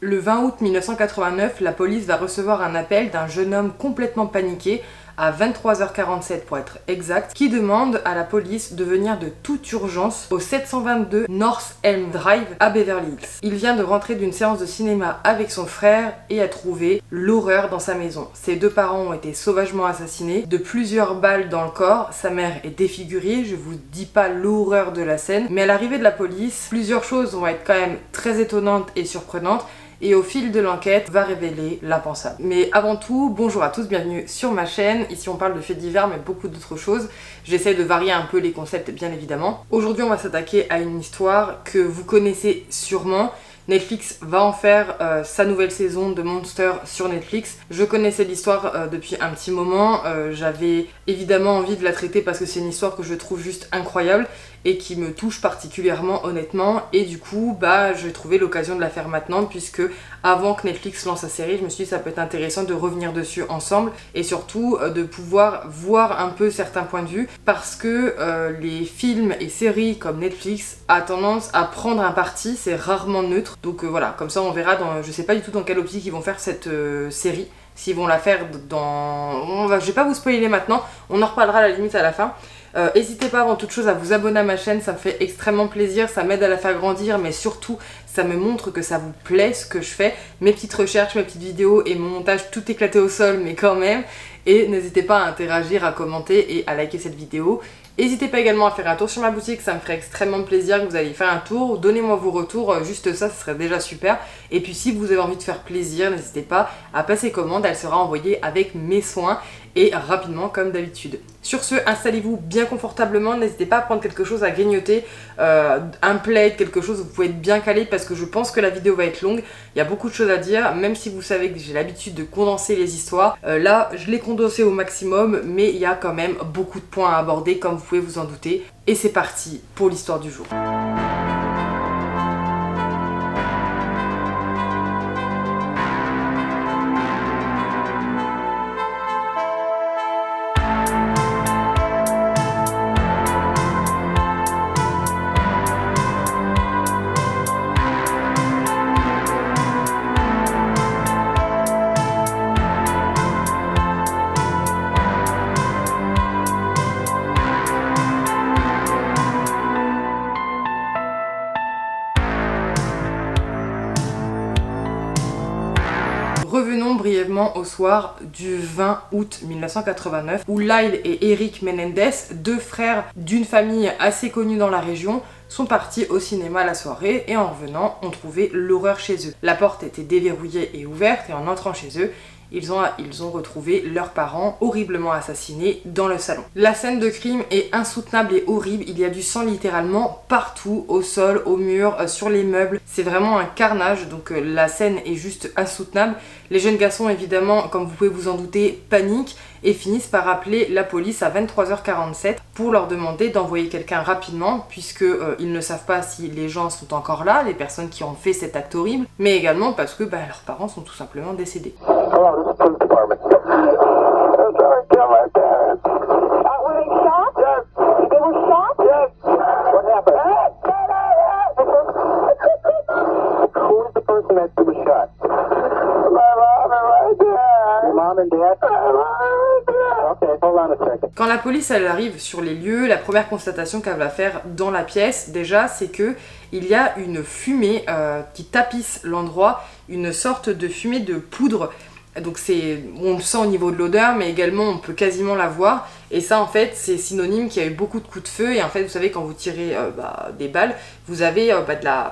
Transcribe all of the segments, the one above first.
Le 20 août 1989, la police va recevoir un appel d'un jeune homme complètement paniqué, à 23h47 pour être exact, qui demande à la police de venir de toute urgence au 722 North Elm Drive à Beverly Hills. Il vient de rentrer d'une séance de cinéma avec son frère et a trouvé l'horreur dans sa maison. Ses deux parents ont été sauvagement assassinés, de plusieurs balles dans le corps, sa mère est défigurée, je vous dis pas l'horreur de la scène, mais à l'arrivée de la police, plusieurs choses vont être quand même très étonnantes et surprenantes, et au fil de l'enquête va révéler l'impensable. Mais avant tout, bonjour à tous, bienvenue sur ma chaîne. Ici on parle de faits divers mais beaucoup d'autres choses. J'essaie de varier un peu les concepts bien évidemment. Aujourd'hui on va s'attaquer à une histoire que vous connaissez sûrement. Netflix va en faire sa nouvelle saison de Monster sur Netflix. Je connaissais l'histoire depuis un petit moment, j'avais évidemment envie de la traiter parce que c'est une histoire que je trouve juste incroyable et qui me touche particulièrement honnêtement, et du coup j'ai trouvé l'occasion de la faire maintenant, puisque avant que Netflix lance sa série, je me suis dit ça peut être intéressant de revenir dessus ensemble et surtout de pouvoir voir un peu certains points de vue, parce que les films et séries comme Netflix a tendance à prendre un parti, c'est rarement neutre, donc voilà, comme ça on verra je sais pas du tout dans quelle optique ils vont faire cette série. S'ils vont la faire je vais pas vous spoiler maintenant, on en reparlera à la limite à la fin. N'hésitez pas avant toute chose à vous abonner à ma chaîne, ça me fait extrêmement plaisir, ça m'aide à la faire grandir, mais surtout ça me montre que ça vous plaît ce que je fais, mes petites recherches, mes petites vidéos et mon montage tout éclaté au sol, mais quand même. Et n'hésitez pas à interagir, à commenter et à liker cette vidéo. N'hésitez pas également à faire un tour sur ma boutique, ça me ferait extrêmement plaisir que vous alliez faire un tour. Donnez-moi vos retours, juste ça, ce serait déjà super. Et puis si vous avez envie de faire plaisir, n'hésitez pas à passer commande, elle sera envoyée avec mes soins et rapidement comme d'habitude. Sur ce, installez-vous bien confortablement, n'hésitez pas à prendre quelque chose à grignoter, un plaid, quelque chose où vous pouvez être bien calé, parce que je pense que la vidéo va être longue, il y a beaucoup de choses à dire, même si vous savez que j'ai l'habitude de condenser les histoires. Là, je l'ai condensé au maximum, mais il y a quand même beaucoup de points à aborder, comme vous pouvez vous en douter. Et c'est parti pour l'histoire du jour. Revenons brièvement au soir du 20 août 1989 où Lyle et Eric Menendez, deux frères d'une famille assez connue dans la région, sont partis au cinéma la soirée et en revenant ont trouvé l'horreur chez eux. La porte était déverrouillée et ouverte et en entrant chez eux, ils ont retrouvé leurs parents horriblement assassinés dans le salon. La scène de crime est insoutenable et horrible, il y a du sang littéralement partout, au sol, au mur, sur les meubles. C'est vraiment un carnage, donc la scène est juste insoutenable. Les jeunes garçons évidemment, comme vous pouvez vous en douter, paniquent et finissent par appeler la police à 23h47 pour leur demander d'envoyer quelqu'un rapidement, puisque ils ne savent pas si les gens sont encore là, les personnes qui ont fait cet acte horrible, mais également parce que leurs parents sont tout simplement décédés. Hello, this is the police department. I'm sorry, kill my parents. Were they shot? Yes. They were shot? Yes. What happened? Who is the person that was shot? My mom and my dad. Your mom and dad? Okay, hold on a second. Quand la police elle arrive sur les lieux, la première constatation qu'elle va faire dans la pièce, déjà, c'est que il y a une fumée qui tapisse l'endroit, une sorte de fumée de poudre. Donc on le sent au niveau de l'odeur, mais également on peut quasiment la voir. Et ça en fait c'est synonyme qu'il y a eu beaucoup de coups de feu. Et en fait vous savez quand vous tirez des balles, vous avez de la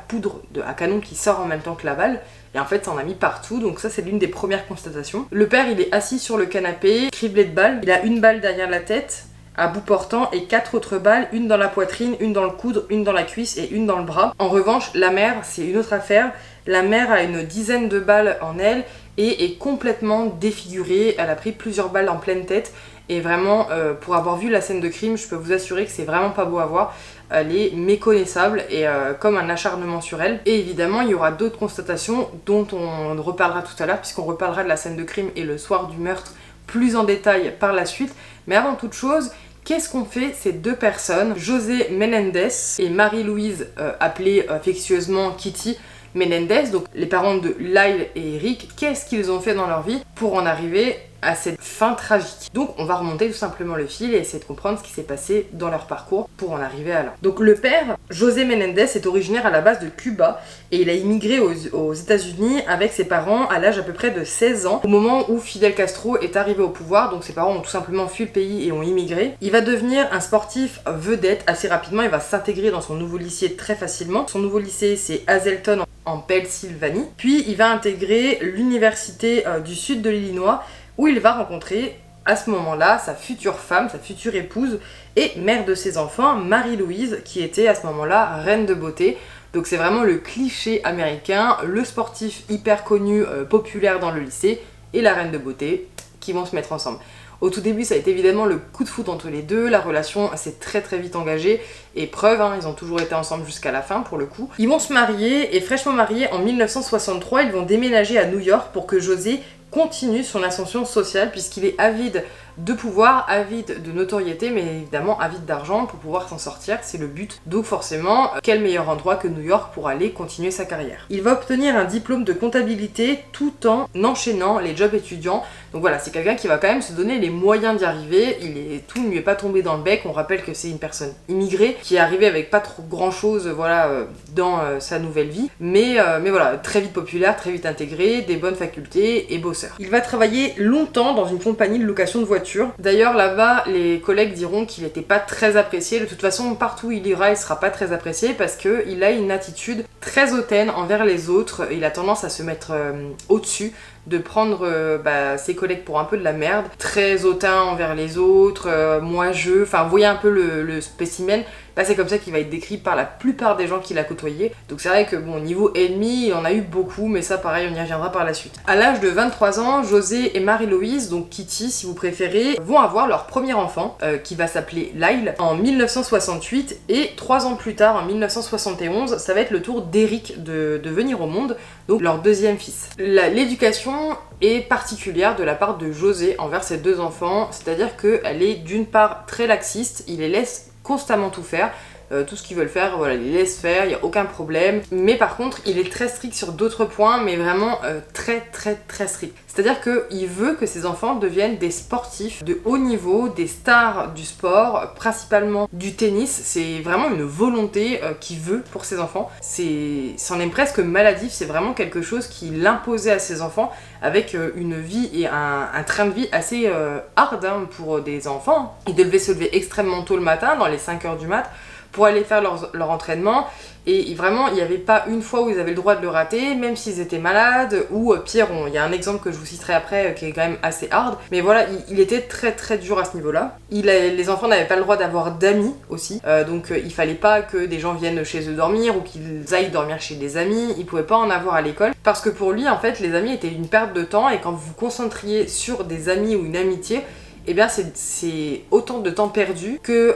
poudre à canon qui sort en même temps que la balle. Et en fait ça en a mis partout, donc ça c'est l'une des premières constatations. Le père il est assis sur le canapé, criblé de balles. Il a une balle derrière la tête, à bout portant, et 4 autres balles, une dans la poitrine, une dans le coude, une dans la cuisse et une dans le bras. En revanche la mère c'est une autre affaire. La mère a une dizaine de balles en elle et est complètement défigurée, elle a pris plusieurs balles en pleine tête et vraiment pour avoir vu la scène de crime je peux vous assurer que c'est vraiment pas beau à voir, elle est méconnaissable et comme un acharnement sur elle. Et évidemment il y aura d'autres constatations dont on reparlera tout à l'heure puisqu'on reparlera de la scène de crime et le soir du meurtre plus en détail par la suite. Mais avant toute chose, qu'est-ce qu'ont fait ces deux personnes, José Menendez et Marie-Louise, appelée affectueusement Kitty, Menendez, donc les parents de Lyle et Eric, qu'est-ce qu'ils ont fait dans leur vie pour en arriver à cette fin tragique. Donc on va remonter tout simplement le fil et essayer de comprendre ce qui s'est passé dans leur parcours pour en arriver à là. Donc le père, José Menendez, est originaire à la base de Cuba et il a immigré aux États-Unis avec ses parents à l'âge à peu près de 16 ans, au moment où Fidel Castro est arrivé au pouvoir. Donc ses parents ont tout simplement fui le pays et ont immigré. Il va devenir un sportif vedette assez rapidement, il va s'intégrer dans son nouveau lycée très facilement. Son nouveau lycée, c'est Hazleton en Pennsylvanie. Puis il va intégrer l'université du sud de l'Illinois, où il va rencontrer à ce moment-là sa future femme, sa future épouse et mère de ses enfants, Marie-Louise, qui était à ce moment-là reine de beauté. Donc c'est vraiment le cliché américain, le sportif hyper connu, populaire dans le lycée, et la reine de beauté qui vont se mettre ensemble. Au tout début, ça a été évidemment le coup de foudre entre les deux, la relation s'est très très vite engagée, et preuve, ils ont toujours été ensemble jusqu'à la fin pour le coup. Ils vont se marier, et fraîchement mariés en 1963, ils vont déménager à New York pour que José continue son ascension sociale, puisqu'il est avide de pouvoir, avide de notoriété, mais évidemment avide d'argent pour pouvoir s'en sortir, c'est le but. Donc forcément, quel meilleur endroit que New York pour aller continuer sa carrière. Il va obtenir un diplôme de comptabilité tout en enchaînant les jobs étudiants. Donc voilà, c'est quelqu'un qui va quand même se donner les moyens d'y arriver, tout ne lui est pas tombé dans le bec. On rappelle que c'est une personne immigrée qui est arrivée avec pas trop grand chose dans sa nouvelle vie, mais voilà, très vite populaire, très vite intégré, des bonnes facultés et bosseur. Il va travailler longtemps dans une compagnie de location de voitures. D'ailleurs là-bas, les collègues diront qu'il n'était pas très apprécié. De toute façon, partout où il ira, il sera pas très apprécié parce qu'il a une attitude très hautaine envers les autres. Il a tendance à se mettre au-dessus, de prendre ses collègues pour un peu de la merde, très hautain envers les autres, moi-je, enfin vous voyez un peu le spécimen. Là c'est comme ça qu'il va être décrit par la plupart des gens qu'il a côtoyés. Donc c'est vrai que bon, niveau ennemi, il en a eu beaucoup, mais ça pareil, on y reviendra par la suite. À l'âge de 23 ans, José et Marie-Louise, donc Kitty si vous préférez, vont avoir leur premier enfant, qui va s'appeler Lyle, en 1968, et 3 ans plus tard, en 1971, ça va être le tour d'Eric de venir au monde, donc leur deuxième fils. L'éducation est particulière de la part de José envers ses 2 enfants, c'est-à-dire qu'elle est d'une part très laxiste, il les laisse constamment tout faire, tout ce qu'ils veulent faire, voilà, il les laisse faire, il n'y a aucun problème. Mais par contre, il est très strict sur d'autres points, mais vraiment très très très strict. C'est-à-dire qu'il veut que ses enfants deviennent des sportifs de haut niveau, des stars du sport, principalement du tennis. C'est vraiment une volonté qu'il veut pour ses enfants. C'en est presque maladif, c'est vraiment quelque chose qu'il imposait à ses enfants, avec une vie et un train de vie assez hard pour des enfants. Ils devaient se lever extrêmement tôt le matin, dans les 5h du mat', pour aller faire leur entraînement, et vraiment il n'y avait pas une fois où ils avaient le droit de le rater, même s'ils étaient malades, ou pire, il y a un exemple que je vous citerai après qui est quand même assez hard, mais voilà, il était très très dur à ce niveau-là. Les enfants n'avaient pas le droit d'avoir d'amis aussi, donc il fallait pas que des gens viennent chez eux dormir, ou qu'ils aillent dormir chez des amis, ils pouvaient pas en avoir à l'école, parce que pour lui en fait les amis étaient une perte de temps, et quand vous vous concentriez sur des amis ou une amitié, eh bien c'est autant de temps perdu que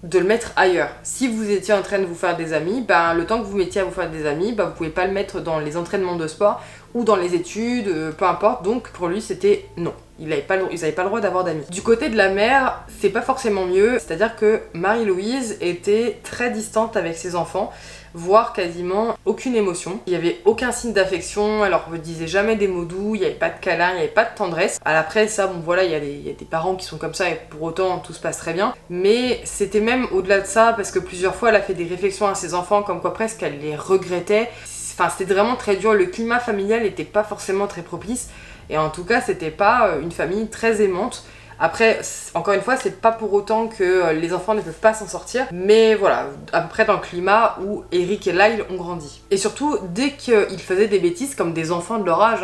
de le mettre ailleurs. Si vous étiez en train de vous faire des amis, le temps que vous mettiez à vous faire des amis, vous pouvez pas le mettre dans les entraînements de sport ou dans les études, peu importe. Donc pour lui c'était non. Ils n'avaient pas le droit d'avoir d'amis. Du côté de la mère, c'est pas forcément mieux, c'est-à-dire que Marie-Louise était très distante avec ses enfants, voire quasiment aucune émotion. Il n'y avait aucun signe d'affection, elle leur disait jamais des mots doux, il n'y avait pas de câlin, il n'y avait pas de tendresse. Après ça, bon voilà, il y a des parents qui sont comme ça et pour autant tout se passe très bien. Mais c'était même au-delà de ça, parce que plusieurs fois elle a fait des réflexions à ses enfants comme quoi presque elle les regrettait. Enfin c'était vraiment très dur, le climat familial n'était pas forcément très propice. Et en tout cas, c'était pas une famille très aimante. Après, encore une fois, c'est pas pour autant que les enfants ne peuvent pas s'en sortir, mais voilà, à peu près dans le climat où Eric et Lyle ont grandi. Et surtout, dès qu'ils faisaient des bêtises, comme des enfants de leur âge,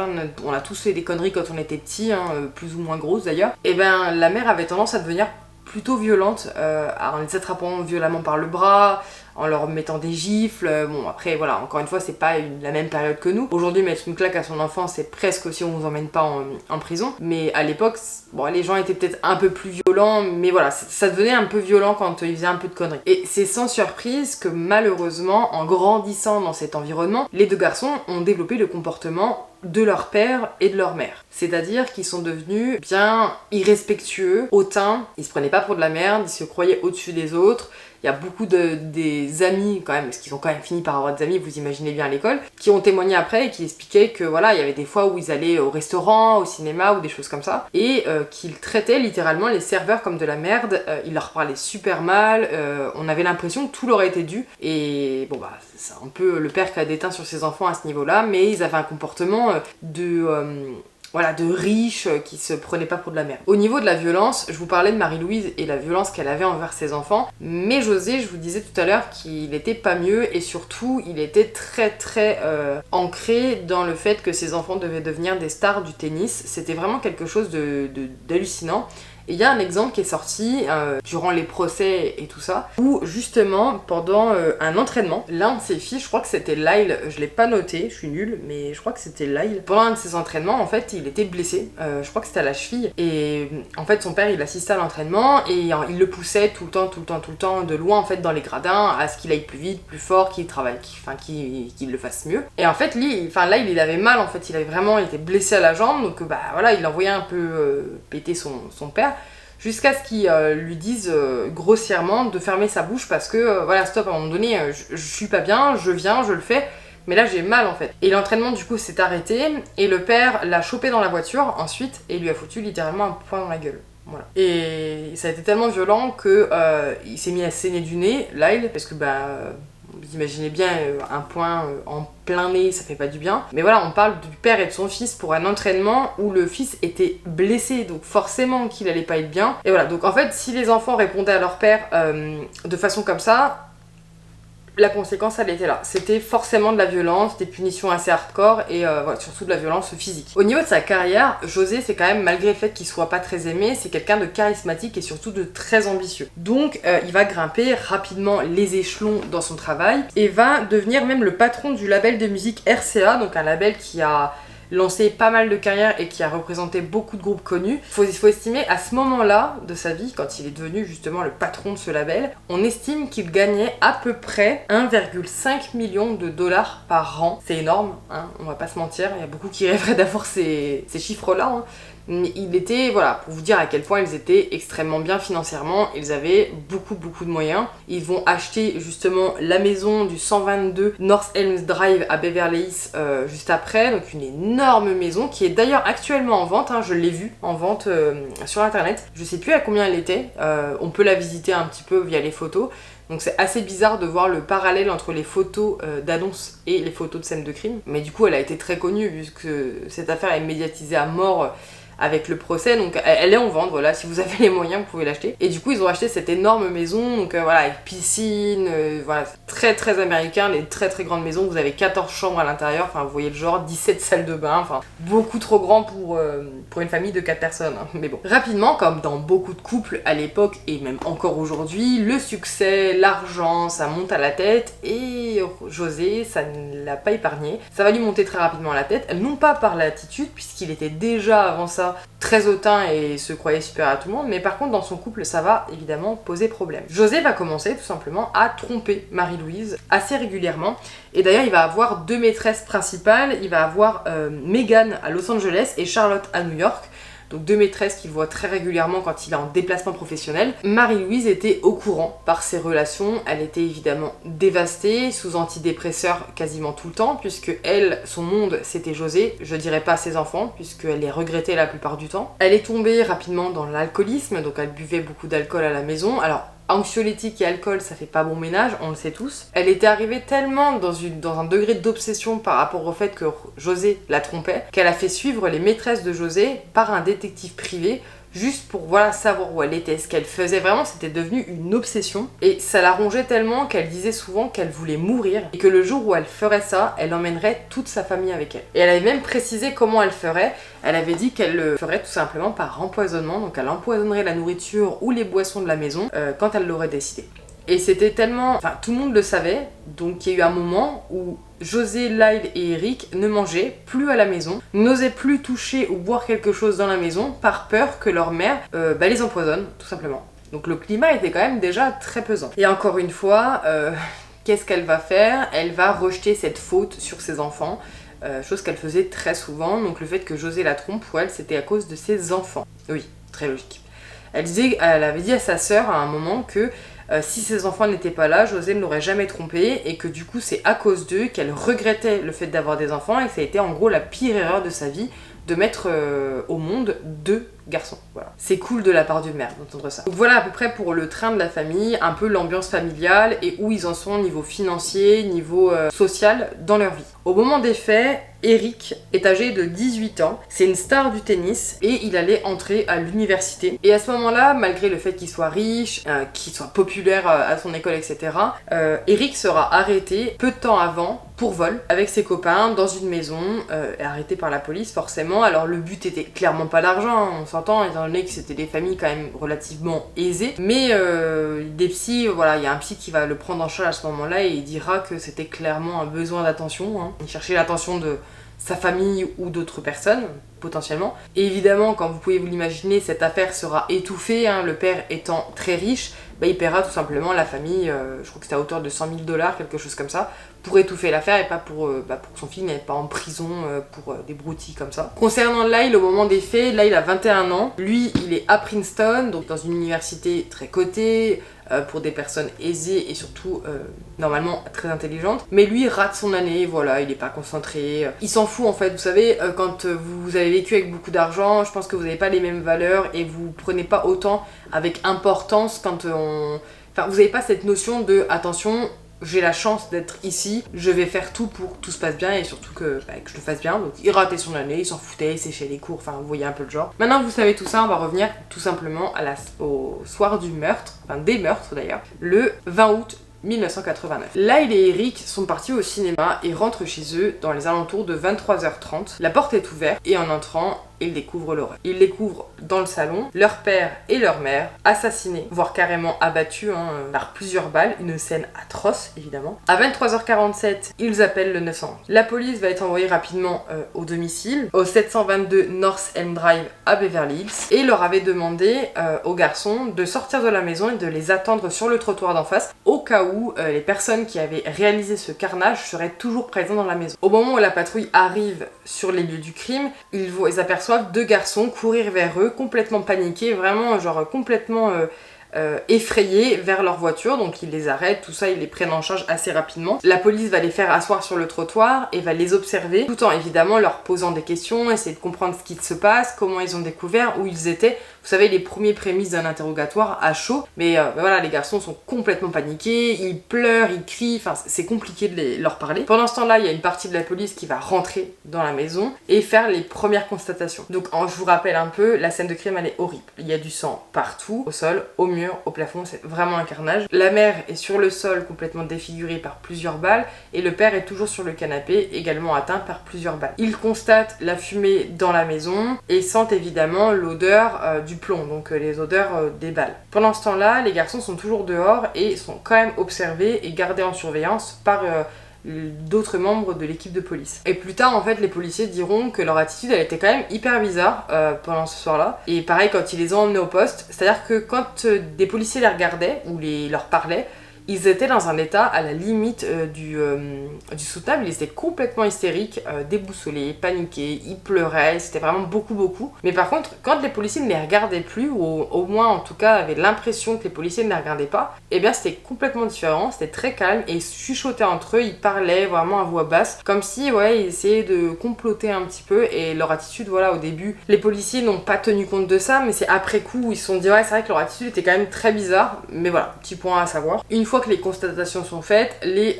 on a tous fait des conneries quand on était petits, plus ou moins grosses d'ailleurs, et ben la mère avait tendance à devenir plutôt violente, en les attrapant violemment par le bras, en leur mettant des gifles. Bon après voilà, encore une fois c'est pas la même période que nous. Aujourd'hui mettre une claque à son enfant c'est presque aussi on vous emmène pas en prison, mais à l'époque bon, les gens étaient peut-être un peu plus violents, mais voilà, ça devenait un peu violent quand ils faisaient un peu de conneries. Et c'est sans surprise que malheureusement en grandissant dans cet environnement, les 2 garçons ont développé le comportement de leur père et de leur mère. C'est-à-dire qu'ils sont devenus bien irrespectueux, hautains, ils se prenaient pas pour de la merde, ils se croyaient au-dessus des autres, Il y a beaucoup des amis quand même, parce qu'ils ont quand même fini par avoir des amis, vous imaginez bien à l'école, qui ont témoigné après et qui expliquaient que voilà, il y avait des fois où ils allaient au restaurant, au cinéma ou des choses comme ça, et qu'ils traitaient littéralement les serveurs comme de la merde, ils leur parlaient super mal, on avait l'impression que tout leur était dû, et bon bah c'est un peu le père qui a déteint sur ses enfants à ce niveau-là, mais ils avaient un comportement de riches qui se prenaient pas pour de la merde. Au niveau de la violence, je vous parlais de Marie-Louise et la violence qu'elle avait envers ses enfants, mais José, je vous disais tout à l'heure qu'il était pas mieux et surtout il était très ancré dans le fait que ses enfants devaient devenir des stars du tennis. C'était vraiment quelque chose d'hallucinant. Et il y a un exemple qui est sorti durant les procès et tout ça, où justement, pendant un entraînement, l'un de ses fils, je crois que c'était Lyle, je l'ai pas noté, je suis nulle, mais je crois que c'était Lyle. Pendant un de ses entraînements, en fait, il était blessé, je crois que c'était à la cheville, et en fait, son père, il assistait à l'entraînement, et il le poussait tout le temps, de loin, en fait, dans les gradins, à ce qu'il aille plus vite, plus fort, qu'il travaille, qu'il le fasse mieux. Et en fait, Lyle, il avait mal, en fait, il était blessé à la jambe, donc bah voilà, il envoyait un peu péter son père, jusqu'à ce qu'il lui dise grossièrement de fermer sa bouche parce que voilà, stop, à un moment donné, je suis pas bien, je viens, je le fais, mais là j'ai mal en fait. Et l'entraînement du coup s'est arrêté et le père l'a chopé dans la voiture ensuite et lui a foutu littéralement un poing dans la gueule. Voilà. Et ça a été tellement violent que il s'est mis à saigner du nez, Lyle, parce que vous imaginez bien, un poing en plein nez, ça fait pas du bien. Mais voilà, on parle du père et de son fils pour un entraînement où le fils était blessé, donc forcément qu'il allait pas être bien. Et voilà, donc en fait, si les enfants répondaient à leur père de façon comme ça, la conséquence, elle était là. C'était forcément de la violence, des punitions assez hardcore et voilà, surtout de la violence physique. Au niveau de sa carrière, José, c'est quand même, malgré le fait qu'il soit pas très aimé, c'est quelqu'un de charismatique et surtout de très ambitieux. Donc, il va grimper rapidement les échelons dans son travail et va devenir même le patron du label de musique RCA, donc un label qui a lancé pas mal de carrières et qui a représenté beaucoup de groupes connus. Faut estimer à ce moment-là de sa vie, quand il est devenu justement le patron de ce label, on estime qu'il gagnait à peu près 1,5 million de dollars par an. C'est énorme, hein, on va pas se mentir, il y a beaucoup qui rêveraient d'avoir ces chiffres-là, hein. Il était, voilà, pour vous dire à quel point ils étaient extrêmement bien financièrement, ils avaient beaucoup de moyens. Ils vont acheter justement la maison du 122 North Elms Drive à Beverly Hills juste après, donc une énorme maison qui est d'ailleurs actuellement en vente, hein, je l'ai vue en vente sur internet. Je sais plus à combien elle était, on peut la visiter un petit peu via les photos. Donc c'est assez bizarre de voir le parallèle entre les photos d'annonce et les photos de scènes de crime. Mais du coup elle a été très connue puisque cette affaire est médiatisée à mort avec le procès, donc elle est en vente, voilà, si vous avez les moyens vous pouvez l'acheter. Et du coup ils ont acheté cette énorme maison, donc voilà, avec piscine, voilà, très américain, les très grandes maisons, vous avez 14 chambres à l'intérieur, enfin vous voyez le genre, 17 salles de bain, enfin beaucoup trop grand pour une famille de 4 personnes, hein. Mais bon. Rapidement, comme dans beaucoup de couples à l'époque et même encore aujourd'hui, le succès, l'argent, ça monte à la tête et José, ça ne l'a pas épargné. Ça va lui monter très rapidement à la tête, non pas par l'attitude, puisqu'il était déjà avant ça très hautain et se croyait supérieur à tout le monde, mais par contre dans son couple ça va évidemment poser problème. José va commencer tout simplement à tromper Marie-Louise assez régulièrement et d'ailleurs il va avoir deux maîtresses principales, il va avoir Megan à Los Angeles et Charlotte à New York. Donc deux maîtresses qu'il voit très régulièrement quand il est en déplacement professionnel. Marie-Louise était au courant par ses relations, elle était évidemment dévastée, sous antidépresseurs quasiment tout le temps, puisque elle, son monde c'était José, je dirais pas ses enfants, puisqu'elle les regrettait la plupart du temps. Elle est tombée rapidement dans l'alcoolisme, donc elle buvait beaucoup d'alcool à la maison. Alors anxiolytique et alcool, ça fait pas bon ménage, on le sait tous. Elle était arrivée tellement dans un degré d'obsession par rapport au fait que José la trompait, qu'elle a fait suivre les maîtresses de José par un détective privé, juste pour voilà, savoir où elle était, ce qu'elle faisait. Vraiment, c'était devenu une obsession. Et ça la rongeait tellement qu'elle disait souvent qu'elle voulait mourir et que le jour où elle ferait ça, elle emmènerait toute sa famille avec elle. Et elle avait même précisé comment elle ferait. Elle avait dit qu'elle le ferait tout simplement par empoisonnement. Donc elle empoisonnerait la nourriture ou les boissons de la maison quand elle l'aurait décidé. Et c'était tellement... Enfin, tout le monde le savait, donc il y a eu un moment où José, Lyle et Eric ne mangeaient plus à la maison, n'osaient plus toucher ou boire quelque chose dans la maison par peur que leur mère les empoisonne, tout simplement. Donc le climat était quand même déjà très pesant. Et encore une fois, qu'est-ce qu'elle va faire? Elle va rejeter cette faute sur ses enfants, chose qu'elle faisait très souvent. Donc le fait que José la trompe, pour elle, c'était à cause de ses enfants. Oui, très logique. Elle avait dit à sa sœur à un moment que si ses enfants n'étaient pas là, José ne l'aurait jamais trompée et que du coup c'est à cause d'eux qu'elle regrettait le fait d'avoir des enfants et que ça a été en gros la pire erreur de sa vie de mettre au monde 2 garçons. Voilà. C'est cool de la part d'une mère d'entendre ça. Donc voilà à peu près pour le train de la famille, un peu l'ambiance familiale et où ils en sont au niveau financier, niveau social dans leur vie. Au moment des faits, Eric est âgé de 18 ans, c'est une star du tennis et il allait entrer à l'université. Et à ce moment-là, malgré le fait qu'il soit riche, qu'il soit populaire à son école, etc., Eric sera arrêté peu de temps avant pour vol avec ses copains dans une maison, arrêté par la police forcément. Alors le but était clairement pas l'argent, hein, on s'entend, étant donné que c'était des familles quand même relativement aisées. Mais des psys, voilà, il y a un psy qui va le prendre en charge à ce moment-là et il dira que c'était clairement un besoin d'attention. Hein. Il cherchait l'attention de sa famille ou d'autres personnes, potentiellement. Et évidemment, comme vous pouvez vous l'imaginer, cette affaire sera étouffée, hein, le père étant très riche, il paiera tout simplement la famille, je crois que c'était à hauteur de 100 000 $, quelque chose comme ça, pour étouffer l'affaire et pas pour que son fils n'aille pas en prison pour des broutilles comme ça. Concernant Lyle, au moment des faits, Lyle a 21 ans. Lui, il est à Princeton, donc dans une université très cotée, pour des personnes aisées et surtout normalement très intelligentes. Mais lui rate son année, voilà, il est pas concentré. Il s'en fout en fait, vous savez, quand vous avez vécu avec beaucoup d'argent, je pense que vous n'avez pas les mêmes valeurs et vous prenez pas autant avec importance quand Enfin, vous n'avez pas cette notion de attention, j'ai la chance d'être ici, je vais faire tout pour que tout se passe bien et surtout que je le fasse bien. Donc il ratait son année, il s'en foutait, il séchait les cours, enfin vous voyez un peu le genre. Maintenant que vous savez tout ça, on va revenir tout simplement au soir du meurtre, enfin des meurtres d'ailleurs, le 20 août 1989. Lyle et Eric sont partis au cinéma et rentrent chez eux dans les alentours de 23h30. La porte est ouverte et en entrant, ils découvrent l'horreur. Ils découvrent dans le salon leur père et leur mère assassinés, voire carrément abattus par plusieurs balles. Une scène atroce, évidemment. À 23h47, ils appellent le 911. La police va être envoyée rapidement au domicile, au 722 North Elm Drive à Beverly Hills, et leur avait demandé aux garçons de sortir de la maison et de les attendre sur le trottoir d'en face, au cas où les personnes qui avaient réalisé ce carnage seraient toujours présentes dans la maison. Au moment où la patrouille arrive sur les lieux du crime, ils aperçoivent 2 garçons courir vers eux, complètement paniqués, vraiment genre complètement effrayés vers leur voiture, donc ils les arrêtent, tout ça, ils les prennent en charge assez rapidement. La police va les faire asseoir sur le trottoir et va les observer, tout en évidemment leur posant des questions, essayer de comprendre ce qui se passe, comment ils ont découvert, où ils étaient. Vous savez, les premiers prémices d'un interrogatoire à chaud, mais voilà, les garçons sont complètement paniqués, ils pleurent, ils crient, enfin c'est compliqué de leur parler. Pendant ce temps-là, il y a une partie de la police qui va rentrer dans la maison et faire les premières constatations. Donc je vous rappelle un peu, la scène de crime elle est horrible. Il y a du sang partout, au sol, au mur, au plafond, c'est vraiment un carnage. La mère est sur le sol complètement défigurée par plusieurs balles et le père est toujours sur le canapé, également atteint par plusieurs balles. Ils constatent la fumée dans la maison et sentent évidemment l'odeur du plomb, donc les odeurs des balles. Pendant ce temps-là, les garçons sont toujours dehors et sont quand même observés et gardés en surveillance par d'autres membres de l'équipe de police. Et plus tard, en fait, les policiers diront que leur attitude, elle était quand même hyper bizarre pendant ce soir-là. Et pareil, quand ils les ont emmenés au poste, c'est-à-dire que quand des policiers les regardaient ou leur parlaient, ils étaient dans un état à la limite du soutenable, ils étaient complètement hystériques, déboussolés, paniqués, ils pleuraient, c'était vraiment beaucoup. Mais par contre, quand les policiers ne les regardaient plus, ou au moins en tout cas avaient l'impression que les policiers ne les regardaient pas, eh bien c'était complètement différent, c'était très calme et ils chuchotaient entre eux, ils parlaient vraiment à voix basse, comme si ils essayaient de comploter un petit peu et leur attitude, voilà, au début, les policiers n'ont pas tenu compte de ça, mais c'est après coup où ils se sont dit c'est vrai que leur attitude était quand même très bizarre, mais voilà, petit point à savoir. Une fois que les constatations sont faites, les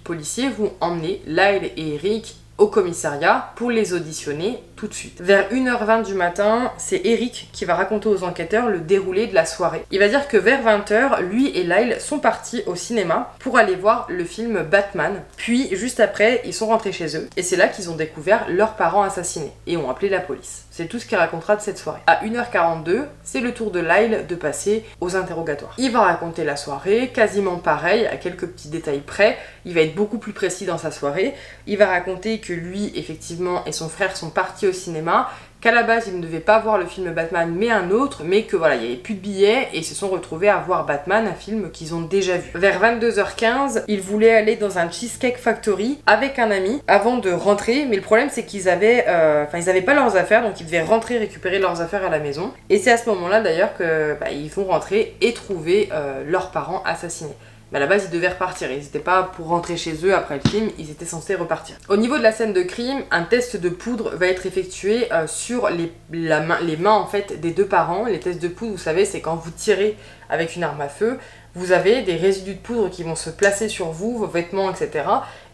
policiers vont emmener Lyle et Eric au commissariat pour les auditionner tout de suite. Vers 1h20 du matin, c'est Eric qui va raconter aux enquêteurs le déroulé de la soirée. Il va dire que vers 20h, lui et Lyle sont partis au cinéma pour aller voir le film Batman. Puis, juste après, ils sont rentrés chez eux. Et c'est là qu'ils ont découvert leurs parents assassinés et ont appelé la police. C'est tout ce qu'il racontera de cette soirée. À 1h42, c'est le tour de Lyle de passer aux interrogatoires. Il va raconter la soirée, quasiment pareil, à quelques petits détails près. Il va être beaucoup plus précis dans sa soirée. Il va raconter que lui, effectivement, et son frère sont partis au cinéma, qu'à la base ils ne devaient pas voir le film Batman mais un autre, mais que voilà, il n'y avait plus de billets et ils se sont retrouvés à voir Batman, un film qu'ils ont déjà vu. Vers 22h15, ils voulaient aller dans un Cheesecake Factory avec un ami avant de rentrer, mais le problème c'est qu'ils avaient, ils avaient pas leurs affaires, donc ils devaient rentrer récupérer leurs affaires à la maison. Et c'est à ce moment-là d'ailleurs que ils vont rentrer et trouver leurs parents assassinés. Mais à la base, ils devaient repartir. Ils n'étaient pas pour rentrer chez eux après le film, ils étaient censés repartir. Au niveau de la scène de crime, un test de poudre va être effectué sur les mains en fait des deux parents. Les tests de poudre, vous savez, c'est quand vous tirez avec une arme à feu, vous avez des résidus de poudre qui vont se placer sur vous, vos vêtements, etc.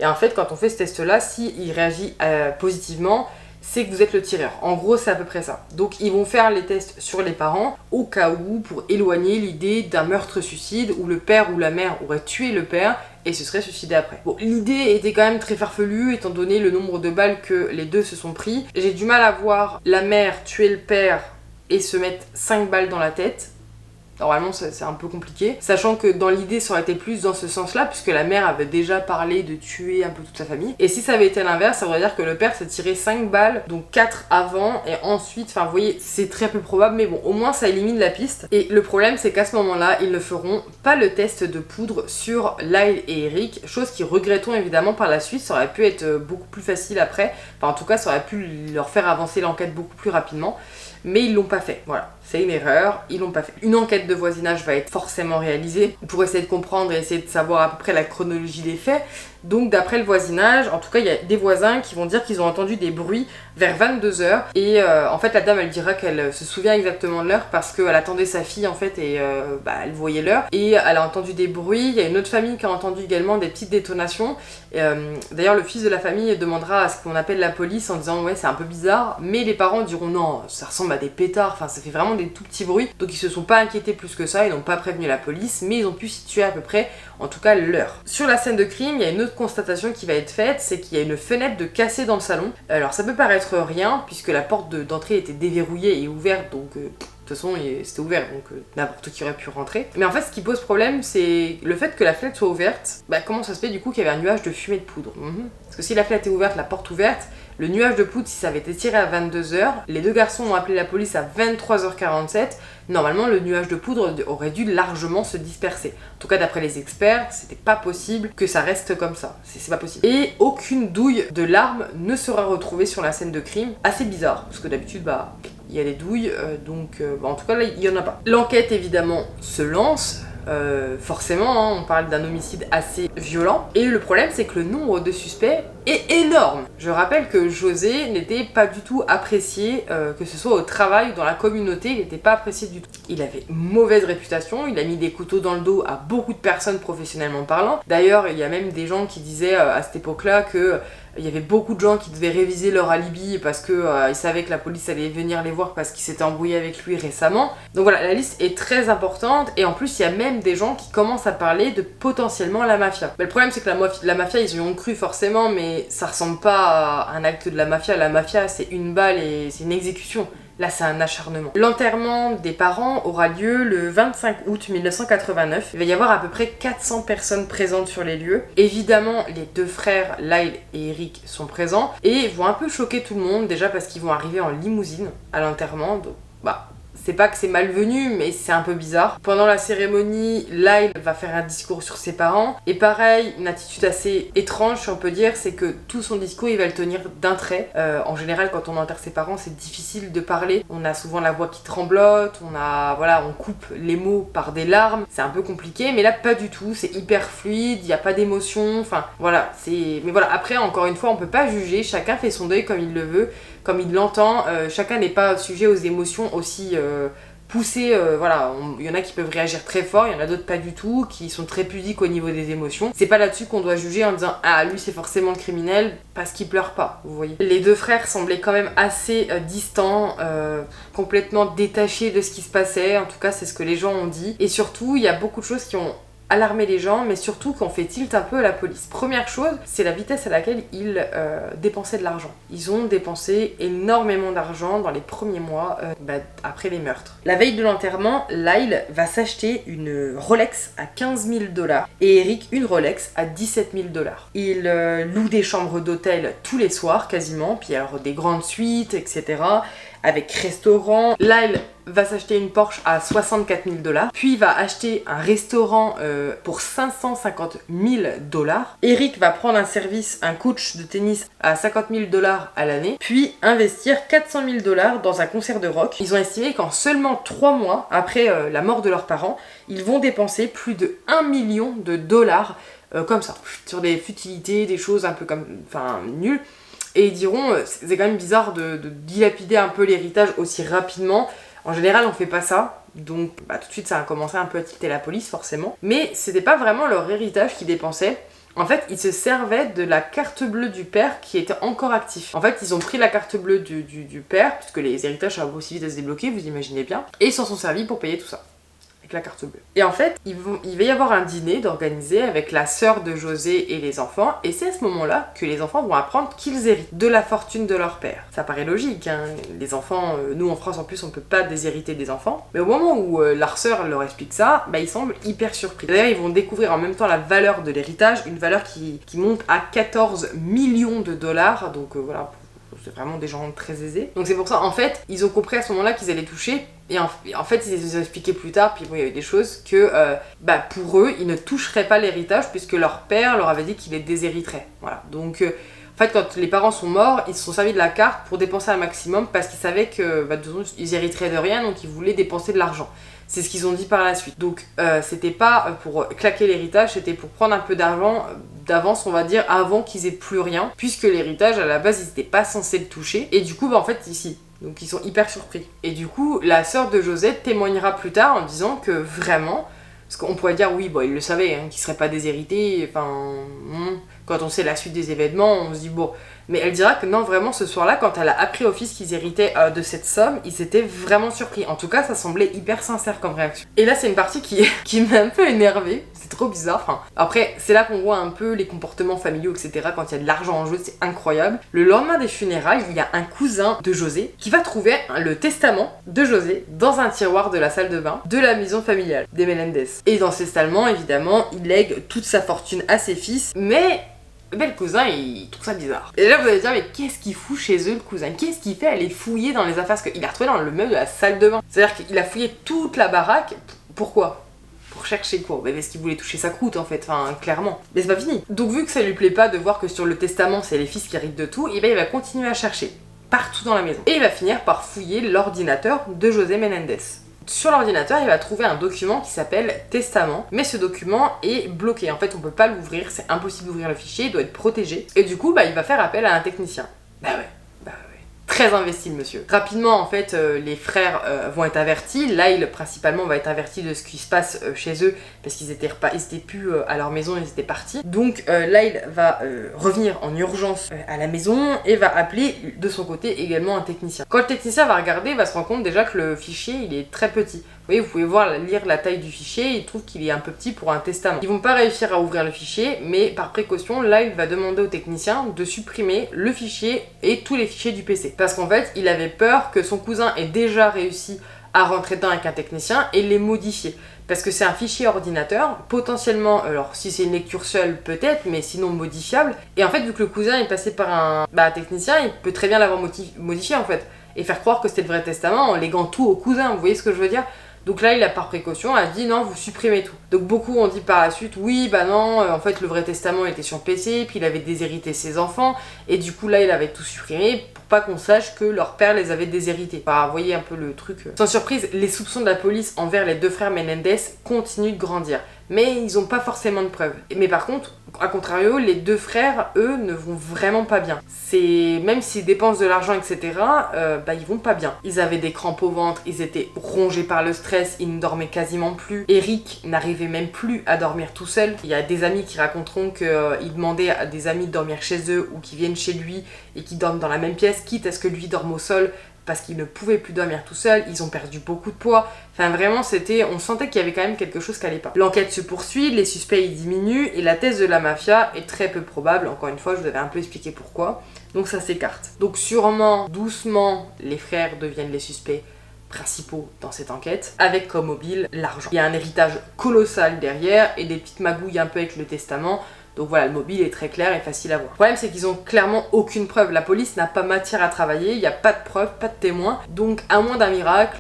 Et en fait, quand on fait ce test-là, s'il réagit positivement, c'est que vous êtes le tireur. En gros, c'est à peu près ça. Donc, ils vont faire les tests sur les parents, au cas où, pour éloigner l'idée d'un meurtre-suicide où le père ou la mère aurait tué le père et se serait suicidé après. Bon, l'idée était quand même très farfelue, étant donné le nombre de balles que les deux se sont pris. J'ai du mal à voir la mère tuer le père et se mettre 5 balles dans la tête. Normalement, c'est un peu compliqué. Sachant que dans l'idée, ça aurait été plus dans ce sens-là, puisque la mère avait déjà parlé de tuer un peu toute sa famille. Et si ça avait été l'inverse, ça voudrait dire que le père s'est tiré 5 balles, donc 4 avant, et ensuite, vous voyez, c'est très peu probable, mais bon, au moins ça élimine la piste. Et le problème, c'est qu'à ce moment-là, ils ne feront pas le test de poudre sur Lyle et Eric, chose qu'ils regretteront évidemment par la suite. Ça aurait pu être beaucoup plus facile après. Enfin, en tout cas, ça aurait pu leur faire avancer l'enquête beaucoup plus rapidement. Mais ils l'ont pas fait, voilà, c'est une erreur, ils l'ont pas fait. Une enquête de voisinage va être forcément réalisée pour essayer de comprendre et essayer de savoir à peu près la chronologie des faits. Donc d'après le voisinage, en tout cas il y a des voisins qui vont dire qu'ils ont entendu des bruits vers 22h et en fait la dame elle dira qu'elle se souvient exactement de l'heure parce qu'elle attendait sa fille en fait et elle voyait l'heure et elle a entendu des bruits. Il y a une autre famille qui a entendu également des petites détonations. D'ailleurs le fils de la famille demandera à ce qu'on appelle la police en disant ouais c'est un peu bizarre, mais les parents diront non ça ressemble à des pétards, enfin ça fait vraiment des tout petits bruits. Donc ils se sont pas inquiétés plus que ça, ils n'ont pas prévenu la police, mais ils ont pu situer à peu près en tout cas l'heure. Sur la scène de crime, il y a une autre constatation qui va être faite, c'est qu'il y a une fenêtre de cassée dans le salon. Alors ça peut paraître rien puisque la porte d'entrée était déverrouillée et ouverte, donc de toute façon c'était ouvert, donc n'importe qui aurait pu rentrer. Mais en fait ce qui pose problème c'est le fait que la fenêtre soit ouverte. Comment ça se fait du coup qu'il y avait un nuage de fumée de poudre? Parce que si la fenêtre est ouverte, la porte ouverte, le nuage de poudre, si ça avait été tiré à 22h, les deux garçons ont appelé la police à 23h47, normalement le nuage de poudre aurait dû largement se disperser. En tout cas d'après les experts, c'était pas possible que ça reste comme ça, c'est pas possible. Et aucune douille de l'arme ne sera retrouvée sur la scène de crime, assez bizarre, parce que d'habitude il y a des douilles, en tout cas là il y en a pas. L'enquête évidemment se lance. Forcément, on parle d'un homicide assez violent. Et le problème, c'est que le nombre de suspects est énorme. Je rappelle que José n'était pas du tout apprécié, que ce soit au travail ou dans la communauté, il n'était pas apprécié du tout. Il avait une mauvaise réputation, il a mis des couteaux dans le dos à beaucoup de personnes professionnellement parlant. D'ailleurs, il y a même des gens qui disaient à cette époque-là que il y avait beaucoup de gens qui devaient réviser leur alibi parce que ils savaient que la police allait venir les voir parce qu'ils s'étaient embrouillés avec lui récemment. Donc voilà, la liste est très importante et en plus il y a même des gens qui commencent à parler de potentiellement la mafia. Mais le problème c'est que la mafia ils y ont cru forcément, mais ça ressemble pas à un acte de la mafia. La mafia c'est une balle et c'est une exécution. Là, c'est un acharnement. L'enterrement des parents aura lieu le 25 août 1989. Il va y avoir à peu près 400 personnes présentes sur les lieux. Évidemment, les deux frères, Lyle et Eric, sont présents et vont un peu choquer tout le monde, déjà parce qu'ils vont arriver en limousine à l'enterrement. Donc, c'est pas que c'est malvenu, mais c'est un peu bizarre. Pendant la cérémonie, Lyle va faire un discours sur ses parents. Et pareil, une attitude assez étrange, si on peut dire, c'est que tout son discours, il va le tenir d'un trait. En général, quand on enterre ses parents, c'est difficile de parler. On a souvent la voix qui tremblote, on coupe les mots par des larmes. C'est un peu compliqué, mais là, pas du tout. C'est hyper fluide, il n'y a pas d'émotion. Enfin, voilà, Mais voilà, après, encore une fois, on peut pas juger. Chacun fait son deuil comme il le veut, comme il l'entend. Chacun n'est pas sujet aux émotions aussi poussées. Il y en a qui peuvent réagir très fort, il y en a d'autres pas du tout, qui sont très pudiques au niveau des émotions. C'est pas là-dessus qu'on doit juger en disant ah lui c'est forcément le criminel parce qu'il pleure pas, vous voyez. Les deux frères semblaient quand même assez distants, complètement détachés de ce qui se passait, en tout cas c'est ce que les gens ont dit. Et surtout il y a beaucoup de choses qui ont alarmer les gens, mais surtout qu'on fait tilt un peu à la police. Première chose, c'est la vitesse à laquelle ils dépensaient de l'argent. Ils ont dépensé énormément d'argent dans les premiers mois après les meurtres. La veille de l'enterrement, Lyle va s'acheter une Rolex à 15 000 $ et Eric une Rolex à 17 000 $. Ils louent des chambres d'hôtel tous les soirs quasiment, puis alors des grandes suites, etc. avec restaurant. Lyle va s'acheter une Porsche à 64 000 $, puis il va acheter un restaurant pour 550 000 $. Eric va prendre un service, un coach de tennis à 50 000 $ à l'année, puis investir 400 000 $ dans un concert de rock. Ils ont estimé qu'en seulement 3 mois après la mort de leurs parents, ils vont dépenser plus de 1 million de dollars comme ça, sur des futilités, des choses un peu comme, enfin, nulles. Et ils diront, c'est quand même bizarre de dilapider un peu l'héritage aussi rapidement. En général, on fait pas ça, donc tout de suite ça a commencé un peu à tilter la police forcément. Mais c'était pas vraiment leur héritage qu'ils dépensaient. En fait, ils se servaient de la carte bleue du père qui était encore actif. En fait, ils ont pris la carte bleue du père, puisque les héritages ça va aussi vite à se débloquer, vous imaginez bien, et ils s'en sont servis pour payer tout ça. La carte bleue. Et en fait, il va y avoir un dîner d'organiser avec la sœur de José et les enfants, et c'est à ce moment-là que les enfants vont apprendre qu'ils héritent de la fortune de leur père. Ça paraît logique, hein. Les enfants, nous en France en plus, on peut pas déshériter des enfants, mais au moment où leur sœur leur explique ça, ils semblent hyper surpris. D'ailleurs, ils vont découvrir en même temps la valeur de l'héritage, une valeur qui monte à 14 millions de $, donc voilà, c'est vraiment des gens très aisés. Donc c'est pour ça, en fait, ils ont compris à ce moment-là qu'ils allaient toucher. Et en fait, ils les ont expliqué plus tard, puis bon, il y avait des choses que pour eux, ils ne toucheraient pas l'héritage puisque leur père leur avait dit qu'il les déshériterait. Voilà. Donc, en fait, quand les parents sont morts, ils se sont servis de la carte pour dépenser un maximum parce qu'ils savaient que de toute façon, ils hériteraient de rien, donc ils voulaient dépenser de l'argent. C'est ce qu'ils ont dit par la suite. Donc, c'était pas pour claquer l'héritage, c'était pour prendre un peu d'argent d'avance, on va dire, avant qu'ils aient plus rien, puisque l'héritage, à la base, ils n'étaient pas censés le toucher. Et du coup, en fait, ici. Donc ils sont hyper surpris. Et du coup, la sœur de Josette témoignera plus tard en disant que vraiment, parce qu'on pourrait dire oui, il le savait, hein, qu'il serait pas déshérité, quand on sait la suite des événements, on se dit bon. Mais elle dira que non, vraiment, ce soir-là, quand elle a appris au fils qu'ils héritaient de cette somme, ils étaient vraiment surpris. En tout cas, ça semblait hyper sincère comme réaction. Et là, c'est une partie qui m'a un peu énervée. C'est trop bizarre. Enfin, après, c'est là qu'on voit un peu les comportements familiaux, etc. Quand il y a de l'argent en jeu, c'est incroyable. Le lendemain des funérailles, il y a un cousin de José qui va trouver le testament de José dans un tiroir de la salle de bain de la maison familiale des Melendez. Et dans ce testament, évidemment, il lègue toute sa fortune à ses fils, mais le cousin, il trouve ça bizarre. Et là, vous allez dire, mais qu'est-ce qu'il fout chez eux, le cousin? Qu'est-ce qu'il fait aller fouiller dans les affaires? Parce qu'il a retrouvé dans le meuble de la salle de bain. C'est-à-dire qu'il a fouillé toute la baraque. Pourquoi? Pour chercher quoi? Parce qu'il voulait toucher sa croûte en fait, clairement. Mais c'est pas fini. Donc vu que ça lui plaît pas de voir que sur le testament c'est les fils qui héritent de tout, et il va continuer à chercher partout dans la maison. Et il va finir par fouiller l'ordinateur de José Menendez. Sur l'ordinateur, il va trouver un document qui s'appelle Testament, mais ce document est bloqué. En fait, on peut pas l'ouvrir, c'est impossible d'ouvrir le fichier, il doit être protégé. Et du coup, il va faire appel à un technicien. Bah ouais. Très investi le monsieur. Rapidement en fait les frères vont être avertis, Lyle principalement va être averti de ce qui se passe chez eux parce qu'ils étaient plus à leur maison, ils étaient partis. Donc Lyle va revenir en urgence à la maison et va appeler de son côté également un technicien. Quand le technicien va regarder, il va se rendre compte déjà que le fichier il est très petit. Vous voyez, vous pouvez lire la taille du fichier, il trouve qu'il est un peu petit pour un testament. Ils vont pas réussir à ouvrir le fichier, mais par précaution, Lyle va demander au technicien de supprimer le fichier et tous les fichiers du PC. Parce qu'en fait, il avait peur que son cousin ait déjà réussi à rentrer dedans avec un technicien et les modifier. Parce que c'est un fichier ordinateur, potentiellement, alors si c'est une lecture seule peut-être, mais sinon modifiable. Et en fait, vu que le cousin est passé par un technicien, il peut très bien l'avoir modifié en fait. Et faire croire que c'était le vrai testament en léguant tout au cousin, vous voyez ce que je veux dire? Donc là, il a par précaution, a dit non, vous supprimez tout. Donc beaucoup ont dit par la suite, oui, non, en fait le vrai testament était sur PC, puis il avait déshérité ses enfants, et du coup là, il avait tout supprimé pour pas qu'on sache que leur père les avait déshérités. Vous voyez un peu le truc. Sans surprise, les soupçons de la police envers les deux frères Menendez continuent de grandir. Mais ils n'ont pas forcément de preuves. Mais par contre, à contrario, les deux frères, eux, ne vont vraiment pas bien. Même s'ils dépensent de l'argent, etc., ils vont pas bien. Ils avaient des crampes au ventre, ils étaient rongés par le stress, ils ne dormaient quasiment plus. Eric n'arrivait même plus à dormir tout seul. Il y a des amis qui raconteront qu'il demandait à des amis de dormir chez eux ou qui viennent chez lui et qui dorment dans la même pièce, quitte à ce que lui dorme au sol, parce qu'ils ne pouvaient plus dormir tout seuls, ils ont perdu beaucoup de poids. Vraiment, on sentait qu'il y avait quand même quelque chose qui allait pas. L'enquête se poursuit, les suspects y diminuent, et la thèse de la mafia est très peu probable. Encore une fois, je vous avais un peu expliqué pourquoi. Donc ça s'écarte. Donc sûrement, doucement, les frères deviennent les suspects principaux dans cette enquête, avec comme mobile l'argent. Il y a un héritage colossal derrière, et des petites magouilles un peu avec le testament. Donc voilà, le mobile est très clair et facile à voir. Le problème, c'est qu'ils ont clairement aucune preuve. La police n'a pas matière à travailler, il n'y a pas de preuves, pas de témoins. Donc à moins d'un miracle,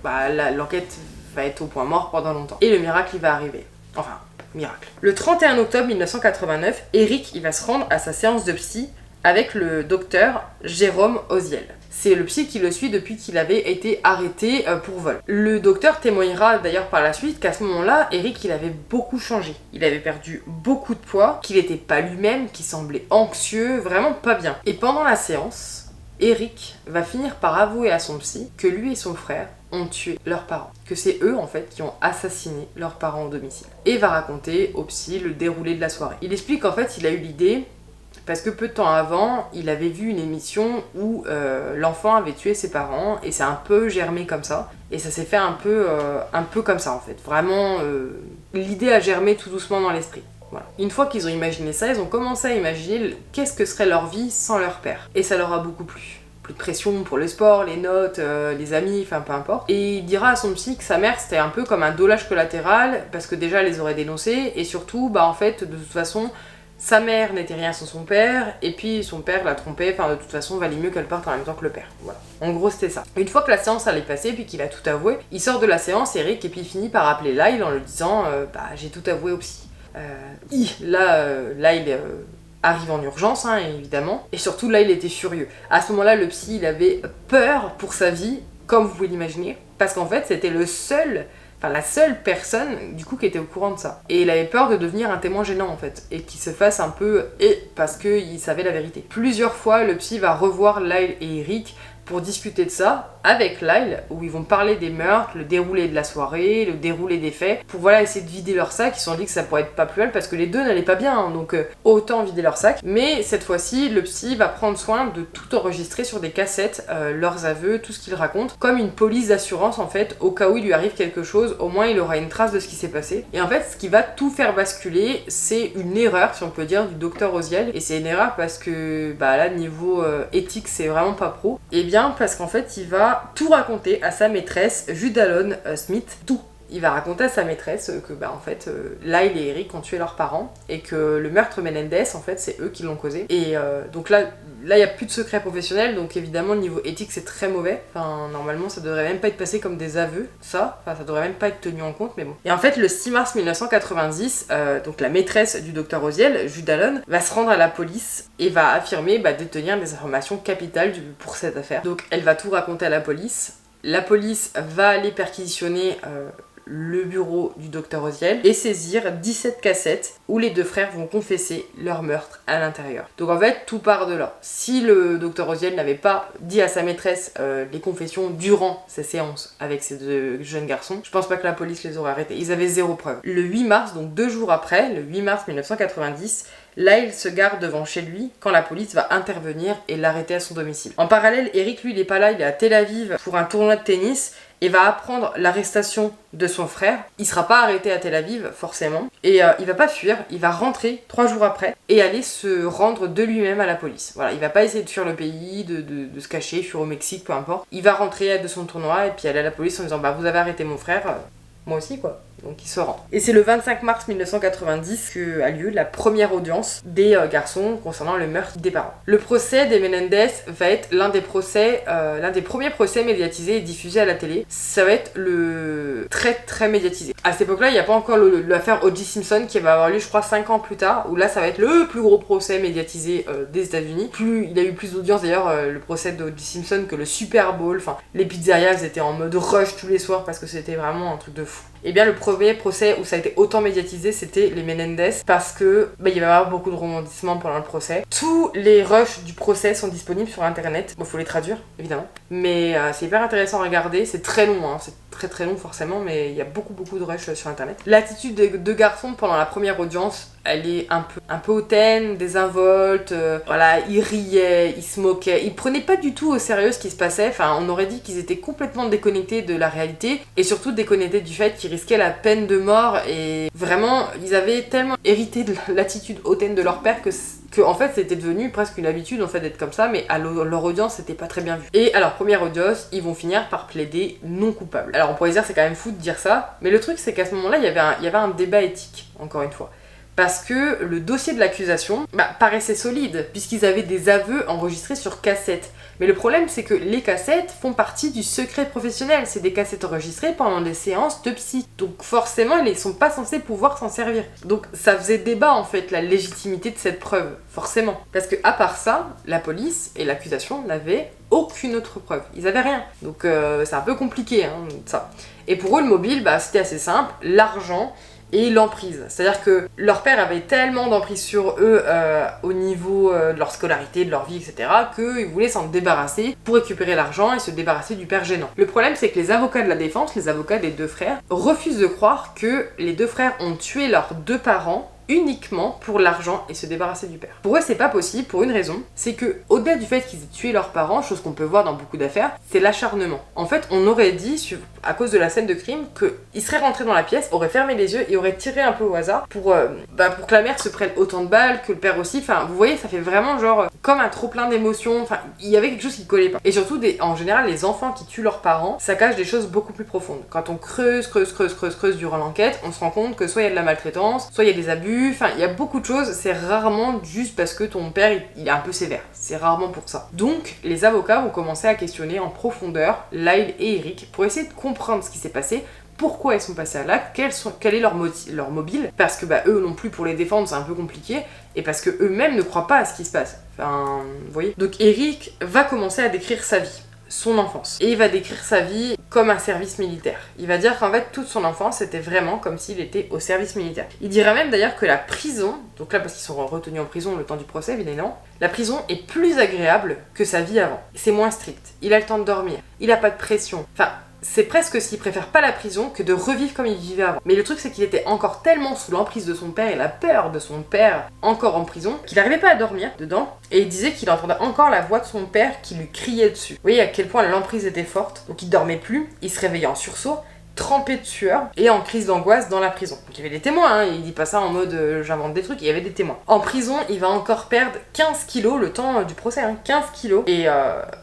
l'enquête va être au point mort pendant longtemps. Et le miracle, il va arriver. Enfin, miracle. Le 31 octobre 1989, Eric, il va se rendre à sa séance de psy avec le docteur Jérôme Oziel. C'est le psy qui le suit depuis qu'il avait été arrêté pour vol. Le docteur témoignera d'ailleurs par la suite qu'à ce moment-là, Eric, il avait beaucoup changé. Il avait perdu beaucoup de poids, qu'il n'était pas lui-même, qu'il semblait anxieux, vraiment pas bien. Et pendant la séance, Eric va finir par avouer à son psy que lui et son frère ont tué leurs parents. Que c'est eux, en fait, qui ont assassiné leurs parents au domicile. Et va raconter au psy le déroulé de la soirée. Il explique qu'en fait, il a eu l'idée parce que peu de temps avant, il avait vu une émission où l'enfant avait tué ses parents et c'est un peu germé comme ça. Et ça s'est fait un peu comme ça en fait. Vraiment, l'idée a germé tout doucement dans l'esprit. Voilà. Une fois qu'ils ont imaginé ça, ils ont commencé à imaginer qu'est-ce que serait leur vie sans leur père. Et ça leur a beaucoup plu. Plus de pression pour le sport, les notes, les amis, enfin peu importe. Et il dira à son psy que sa mère c'était un peu comme un dommage collatéral parce que déjà elle les aurait dénoncés et surtout, en fait, de toute façon, sa mère n'était rien sans son père, et puis son père l'a trompée, enfin de toute façon, valait mieux qu'elle parte en même temps que le père. Voilà. En gros, c'était ça. Une fois que la séance allait passer, puis qu'il a tout avoué, il sort de la séance, Eric, et puis il finit par appeler Lyle en lui disant j'ai tout avoué au psy. Lyle arrive en urgence, hein, évidemment, et surtout là, il était furieux. À ce moment-là, le psy, il avait peur pour sa vie, comme vous pouvez l'imaginer, parce qu'en fait, c'était la seule personne du coup qui était au courant de ça. Et il avait peur de devenir un témoin gênant en fait, et qu'il se fasse un peu parce qu'il savait la vérité. Plusieurs fois, le psy va revoir Lyle et Eric pour discuter de ça avec Lyle, où ils vont parler des meurtres, le déroulé de la soirée, le déroulé des faits, pour essayer de vider leur sac. Ils se sont dit que ça pourrait être pas plus mal parce que les deux n'allaient pas bien, hein, donc autant vider leur sac. Mais cette fois-ci, le psy va prendre soin de tout enregistrer sur des cassettes, leurs aveux, tout ce qu'ils racontent, comme une police d'assurance en fait, au cas où il lui arrive quelque chose, au moins il aura une trace de ce qui s'est passé. Et en fait, ce qui va tout faire basculer, c'est une erreur, si on peut dire, du docteur Oziel. Et c'est une erreur parce que là, niveau éthique, c'est vraiment pas pro. Et bien parce qu'en fait, il va tout raconter à sa maîtresse, Judalon Smith, tout. Il va raconter à sa maîtresse que Lyle et Eric ont tué leurs parents et que le meurtre Menendez, en fait, c'est eux qui l'ont causé. Et donc là, il n'y a plus de secret professionnel, donc évidemment, le niveau éthique, c'est très mauvais. Enfin, normalement, ça devrait même pas être passé comme des aveux, ça. Enfin, ça devrait même pas être tenu en compte, mais bon. Et en fait, le 6 mars 1990, donc la maîtresse du docteur Oziel, Judalon, va se rendre à la police et va affirmer détenir des informations capitales pour cette affaire. Donc, elle va tout raconter à la police. La police va aller perquisitionner le bureau du docteur Oziel et saisir 17 cassettes où les deux frères vont confesser leur meurtre à l'intérieur. Donc en fait, tout part de là. Si le docteur Oziel n'avait pas dit à sa maîtresse les confessions durant ces séances avec ces deux jeunes garçons, je pense pas que la police les aurait arrêtés. Ils avaient zéro preuve. Le 8 mars, donc 2 jours après, le 8 mars 1990, Lyle se gare devant chez lui quand la police va intervenir et l'arrêter à son domicile. En parallèle, Eric, lui, il est pas là, il est à Tel Aviv pour un tournoi de tennis et va apprendre l'arrestation de son frère. Il sera pas arrêté à Tel Aviv, forcément, et il va pas fuir, il va rentrer 3 jours après et aller se rendre de lui-même à la police. Voilà, il va pas essayer de fuir le pays, de se cacher, fuir au Mexique, peu importe. Il va rentrer de son tournoi et puis aller à la police en disant vous avez arrêté mon frère, moi aussi quoi. Donc il se rend. Et c'est le 25 mars 1990 que a lieu la première audience des garçons concernant le meurtre des parents. Le procès des Menendez va être l'un des premiers procès médiatisés et diffusés à la télé. Ça va être le très médiatisé. À cette époque-là, il n'y a pas encore l'affaire O.J. Simpson qui va avoir lieu, je crois, 5 ans plus tard, où là, ça va être le plus gros procès médiatisé des États-Unis. Il a eu plus d'audience d'ailleurs, le procès d'O.J. Simpson, que le Super Bowl. Enfin, les pizzerias, elles étaient en mode rush tous les soirs parce que c'était vraiment un truc de fou. Et bien le premier procès où ça a été autant médiatisé, c'était les Menendez, parce que il va y avoir beaucoup de rebondissements pendant le procès. Tous les rushs du procès sont disponibles sur internet. Bon, faut les traduire évidemment, mais c'est hyper intéressant à regarder. C'est très long, hein. C'est très long forcément, mais il y a beaucoup de rushs sur internet. L'attitude des deux garçons pendant la première audience, elle est un peu hautaine, désinvolte, ils riaient, ils se moquaient, ils prenaient pas du tout au sérieux ce qui se passait. Enfin, on aurait dit qu'ils étaient complètement déconnectés de la réalité et surtout déconnectés du fait qu'ils risquaient la peine de mort, et vraiment ils avaient tellement hérité de l'attitude hautaine de leur père que en fait c'était devenu presque une habitude en fait d'être comme ça, mais à leur audience c'était pas très bien vu. Et à leur première audience, ils vont finir par plaider non coupable. Alors on pourrait dire c'est quand même fou de dire ça, mais le truc c'est qu'à ce moment-là il y avait un débat éthique, encore une fois. parce que le dossier de l'accusation paraissait solide, puisqu'ils avaient des aveux enregistrés sur cassette. Mais le problème, c'est que les cassettes font partie du secret professionnel. C'est des cassettes enregistrées pendant des séances de psy. Donc forcément, ils ne sont pas censés pouvoir s'en servir. Donc ça faisait débat, en fait, la légitimité de cette preuve. Forcément. Parce que à part ça, la police et l'accusation n'avaient aucune autre preuve. Ils avaient rien. Donc c'est un peu compliqué, ça. Et pour eux, le mobile, c'était assez simple. L'argent et l'emprise. C'est-à-dire que leur père avait tellement d'emprise sur eux au niveau de leur scolarité, de leur vie, etc., qu'ils voulaient s'en débarrasser pour récupérer l'argent et se débarrasser du père gênant. Le problème, c'est que les avocats de la défense, les avocats des 2 frères, refusent de croire que les 2 frères ont tué leurs 2 parents uniquement pour l'argent et se débarrasser du père. Pour eux, c'est pas possible pour une raison, c'est que au-delà du fait qu'ils aient tué leurs parents, chose qu'on peut voir dans beaucoup d'affaires, c'est l'acharnement. En fait, on aurait dit, à cause de la scène de crime, qu'ils seraient rentrés dans la pièce, auraient fermé les yeux et auraient tiré un peu au hasard pour que la mère se prenne autant de balles, que le père aussi. Enfin, vous voyez, ça fait vraiment genre comme un trop plein d'émotions. Enfin, il y avait quelque chose qui collait pas. Et surtout, en général, les enfants qui tuent leurs parents, ça cache des choses beaucoup plus profondes. Quand on creuse durant l'enquête, on se rend compte que soit il y a de la maltraitance, soit il y a des abus. Enfin, il y a beaucoup de choses, c'est rarement juste parce que ton père il est un peu sévère. C'est rarement pour ça. Donc, les avocats vont commencer à questionner en profondeur Lyle et Eric pour essayer de comprendre ce qui s'est passé, pourquoi ils sont passés à l'acte, quel est leur mobile, parce que eux non plus pour les défendre c'est un peu compliqué, et parce que eux-mêmes ne croient pas à ce qui se passe. Enfin, vous voyez. Donc Eric va commencer à décrire sa vie, son enfance. Et il va décrire sa vie comme un service militaire. Il va dire qu'en fait, toute son enfance, c'était vraiment comme s'il était au service militaire. Il dira même d'ailleurs que la prison, donc là parce qu'ils sont retenus en prison le temps du procès évidemment, la prison est plus agréable que sa vie avant. C'est moins strict. Il a le temps de dormir. Il a pas de pression. Enfin, c'est presque s'il préfère pas la prison que de revivre comme il vivait avant. Mais le truc c'est qu'il était encore tellement sous l'emprise de son père et la peur de son père encore en prison qu'il n'arrivait pas à dormir dedans et il disait qu'il entendait encore la voix de son père qui lui criait dessus. Vous voyez à quel point l'emprise était forte, donc il dormait plus, il se réveillait en sursaut, trempé de sueur et en crise d'angoisse dans la prison. Donc il y avait des témoins, il dit pas ça en mode j'invente des trucs, il y avait des témoins. En prison, il va encore perdre 15 kilos le temps du procès, 15 kilos. Et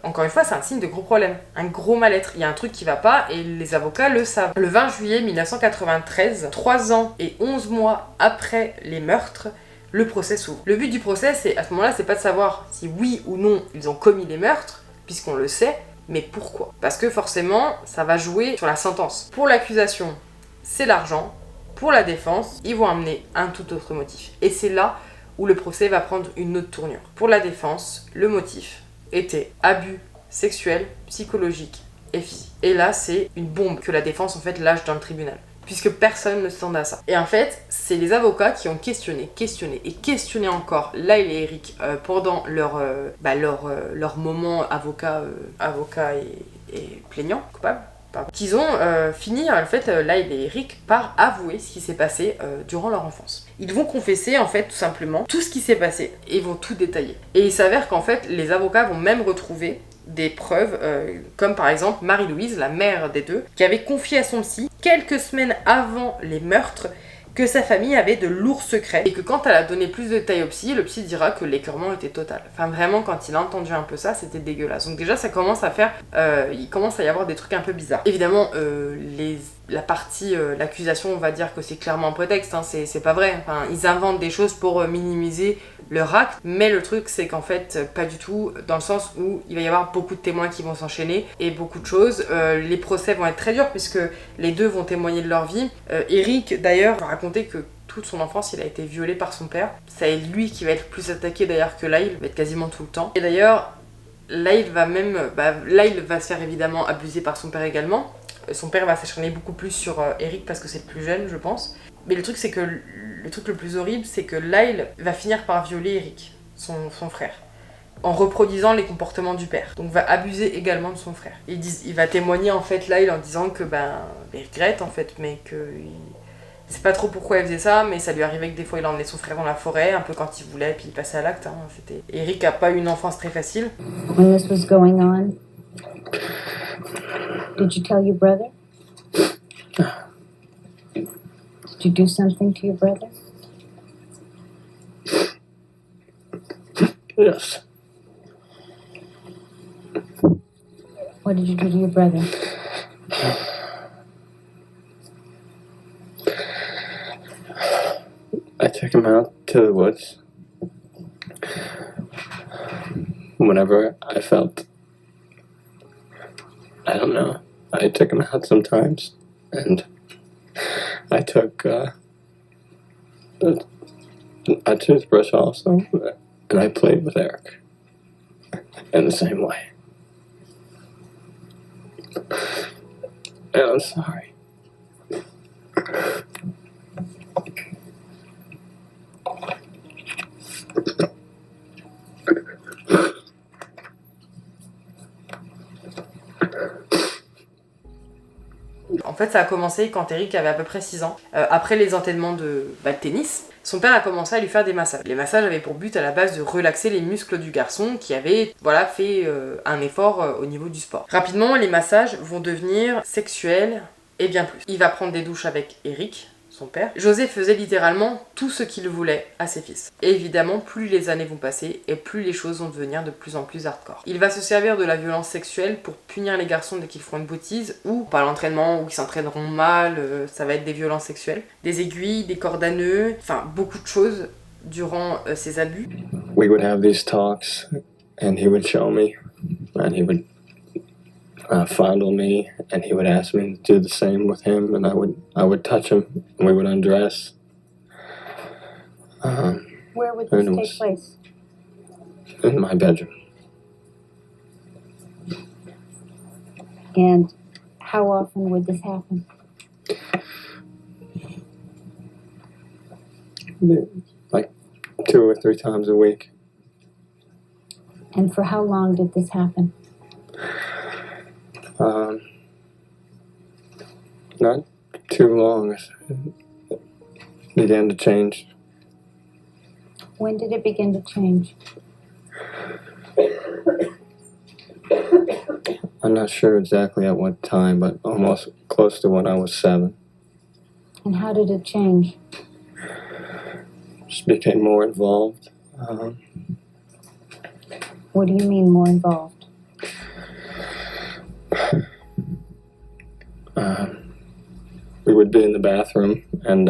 encore une fois, c'est un signe de gros problème, un gros mal-être. Il y a un truc qui va pas et les avocats le savent. Le 20 juillet 1993, 3 ans et 11 mois après les meurtres, le procès s'ouvre. Le but du procès, c'est à ce moment-là, c'est pas de savoir si oui ou non ils ont commis les meurtres, puisqu'on le sait, mais pourquoi ? Parce que forcément, ça va jouer sur la sentence. Pour l'accusation, c'est l'argent. Pour la défense, ils vont amener un tout autre motif. Et c'est là où le procès va prendre une autre tournure. Pour la défense, le motif était abus sexuel, psychologique et physique. Et là, c'est une bombe que la défense en fait lâche dans le tribunal. Puisque personne ne s'attendait à ça. Et en fait, c'est les avocats qui ont questionné encore Lyle et Eric pendant leur moment avocat et plaignant, coupable, qu'ils ont fini, en fait, Lyle et Eric par avouer ce qui s'est passé durant leur enfance. Ils vont confesser, en fait, tout simplement, tout ce qui s'est passé, et ils vont tout détailler. Et il s'avère qu'en fait, les avocats vont même retrouver des preuves, comme par exemple Marie-Louise, la mère des 2, qui avait confié à son psy, quelques semaines avant les meurtres, que sa famille avait de lourds secrets et que quand elle a donné plus de détails au psy, le psy dira que l'écœurement était total. Enfin vraiment, quand il a entendu un peu ça, c'était dégueulasse. Donc déjà, ça commence à faire... il commence à y avoir des trucs un peu bizarres. Évidemment, l'accusation, on va dire que c'est clairement un prétexte, c'est pas vrai. Enfin, ils inventent des choses pour minimiser leur acte, mais le truc c'est qu'en fait pas du tout, dans le sens où il va y avoir beaucoup de témoins qui vont s'enchaîner et beaucoup de choses. Les procès vont être très durs puisque les 2 vont témoigner de leur vie. Eric d'ailleurs va raconter que toute son enfance il a été violé par son père. C'est lui qui va être plus attaqué d'ailleurs que Lyle, va être quasiment tout le temps. Et d'ailleurs Lyle va se faire évidemment abuser par son père également. Son père va s'acharner beaucoup plus sur Eric parce que c'est le plus jeune, je pense. Mais le truc, c'est que le truc le plus horrible, c'est que Lyle va finir par violer Eric, son frère, en reproduisant les comportements du père. Donc va abuser également de son frère. Il va témoigner en fait Lyle en disant que il regrette en fait, mais que il sait pas trop pourquoi il faisait ça, mais ça lui arrivait que des fois il emmenait son frère dans la forêt, un peu quand il voulait, puis il passait à l'acte. Eric a pas eu une enfance très facile. When this was going on, did you tell your brother? Did you do something to your brother? Yes. What did you do to your brother? I took him out to the woods whenever I felt, I don't know, I took him out sometimes, and I took a toothbrush also, and I played with Eric in the same way. And I'm sorry. En fait, ça a commencé quand Eric avait à peu près 6 ans. Après les entraînements de tennis, son père a commencé à lui faire des massages. Les massages avaient pour but à la base de relaxer les muscles du garçon qui avait fait un effort au niveau du sport. Rapidement, les massages vont devenir sexuels et bien plus. Il va prendre des douches avec Eric, son père. José faisait littéralement tout ce qu'il voulait à ses fils. Et évidemment, plus les années vont passer et plus les choses vont devenir de plus en plus hardcore. Il va se servir de la violence sexuelle pour punir les garçons dès qu'ils feront une bêtise ou par l'entraînement ou qu'ils s'entraîneront mal, ça va être des violences sexuelles. Des aiguilles, des cordes à nœuds, enfin beaucoup de choses durant ces abus. We would have these talks, and he would show me, and he would fondle me, and he would ask me to do the same with him, and I would touch him, and we would undress. Where would this And it take was- place? In my bedroom. And how often would this happen? Like 2 or 3 times a week. And for how long did this happen? Not too long. It began to change. When did it begin to change? I'm not sure exactly at what time, but almost close to when I was 7. And how did it change? Just became more involved. What do you mean more involved? We would be in the bathroom, and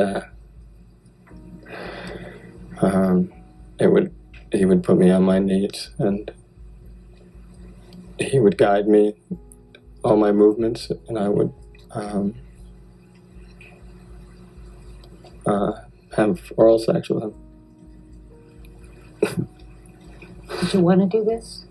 he would put me on my knees, and he would guide me, all my movements, and I would have oral sex with him. Did you want to do this?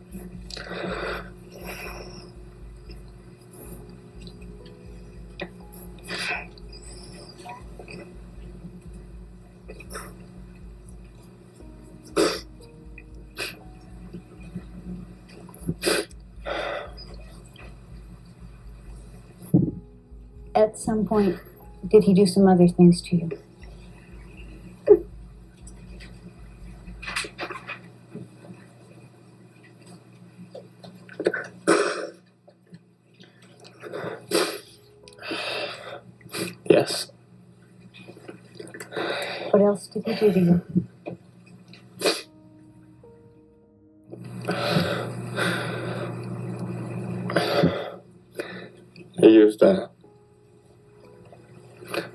At some point, did he do some other things to you? Yes. What else did he do to you? He used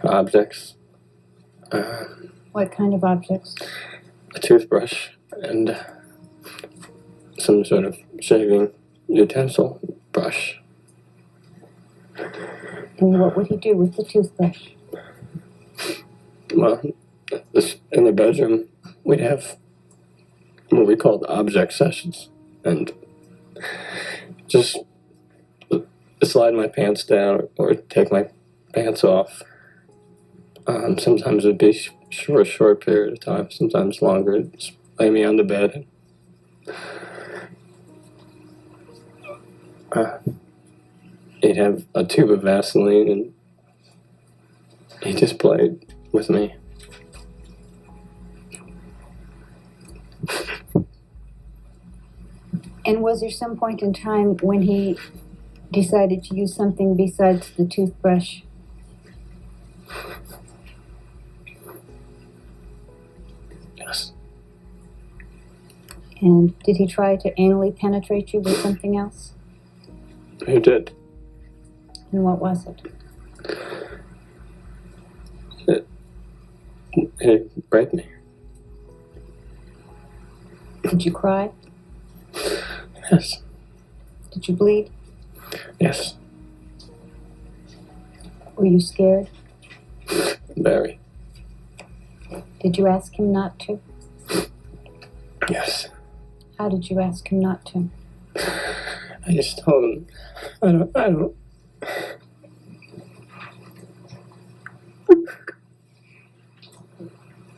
objects, What kind of objects? a toothbrush, and some sort of shaving utensil brush. And what would he do with the toothbrush? Well, in the bedroom, we'd have what we called object sessions, and just slide my pants down or take my pants off. Sometimes it'd be for a short period of time, sometimes longer. Just lay me on the bed. He'd have a tube of Vaseline, and he just played with me. And was there some point in time when he decided to use something besides the toothbrush? Yes. And did he try to anally penetrate you with something else? He did. And what was it? He raped me. Did you cry? Yes. Did you bleed? Yes. Were you scared? Very. Did you ask him not to? Yes. How did you ask him not to? I just told him, I don't.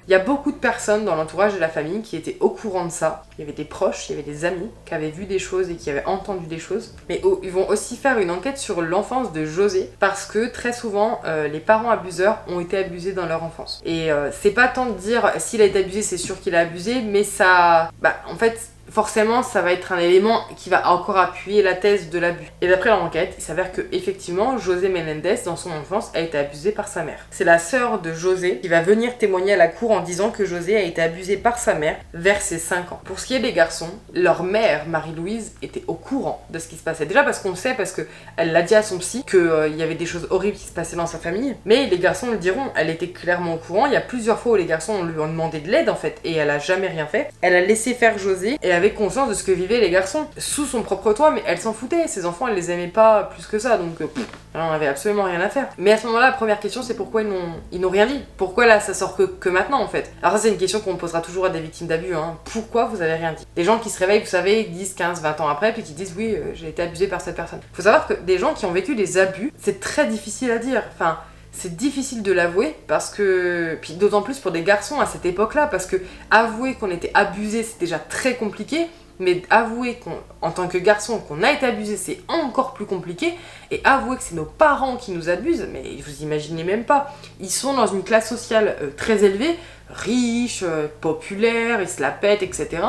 Il y a beaucoup de personnes dans l'entourage de la famille qui étaient au courant de ça. Il y avait des proches, il y avait des amis qui avaient vu des choses et qui avaient entendu des choses. Mais ils vont aussi faire une enquête sur l'enfance de José parce que très souvent, les parents abuseurs ont été abusés dans leur enfance. Et c'est pas tant de dire s'il a été abusé, c'est sûr qu'il a abusé, mais ça... en fait... forcément, ça va être un élément qui va encore appuyer la thèse de l'abus. Et d'après l'enquête, il s'avère que effectivement, José Menendez, dans son enfance, a été abusé par sa mère. C'est la sœur de José qui va venir témoigner à la cour en disant que José a été abusé par sa mère vers ses 5 ans. Pour ce qui est des garçons, leur mère, Marie-Louise, était au courant de ce qui se passait. Déjà parce qu'on sait, parce qu'elle l'a dit à son psy, qu'il y avait des choses horribles qui se passaient dans sa famille. Mais les garçons le diront, elle était clairement au courant. Il y a plusieurs fois où les garçons lui ont demandé de l'aide en fait, et elle a jamais rien fait. Elle a laissé faire José, et avait conscience de ce que vivaient les garçons sous son propre toit, mais elle s'en foutait. Ses enfants, elle les aimait pas plus que ça, donc elle en avait absolument rien à faire. Mais à ce moment-là, la première question, c'est pourquoi ils n'ont rien dit. Pourquoi là, ça sort que maintenant en fait. Alors ça, c'est une question qu'on posera toujours à des victimes d'abus. Pourquoi vous avez rien dit? Des gens qui se réveillent, vous savez, 10, 15, 20 ans après, puis qui disent oui, j'ai été abusé par cette personne. Faut savoir que des gens qui ont vécu des abus, c'est très difficile à dire. Enfin, c'est difficile de l'avouer parce que... Puis d'autant plus pour des garçons à cette époque-là, parce que avouer qu'on était abusé, c'est déjà très compliqué, mais avouer qu'en tant que garçon qu'on a été abusé, c'est encore plus compliqué, et avouer que c'est nos parents qui nous abusent, mais vous imaginez même pas. Ils sont dans une classe sociale très élevée, riche, populaire, ils se la pètent, etc.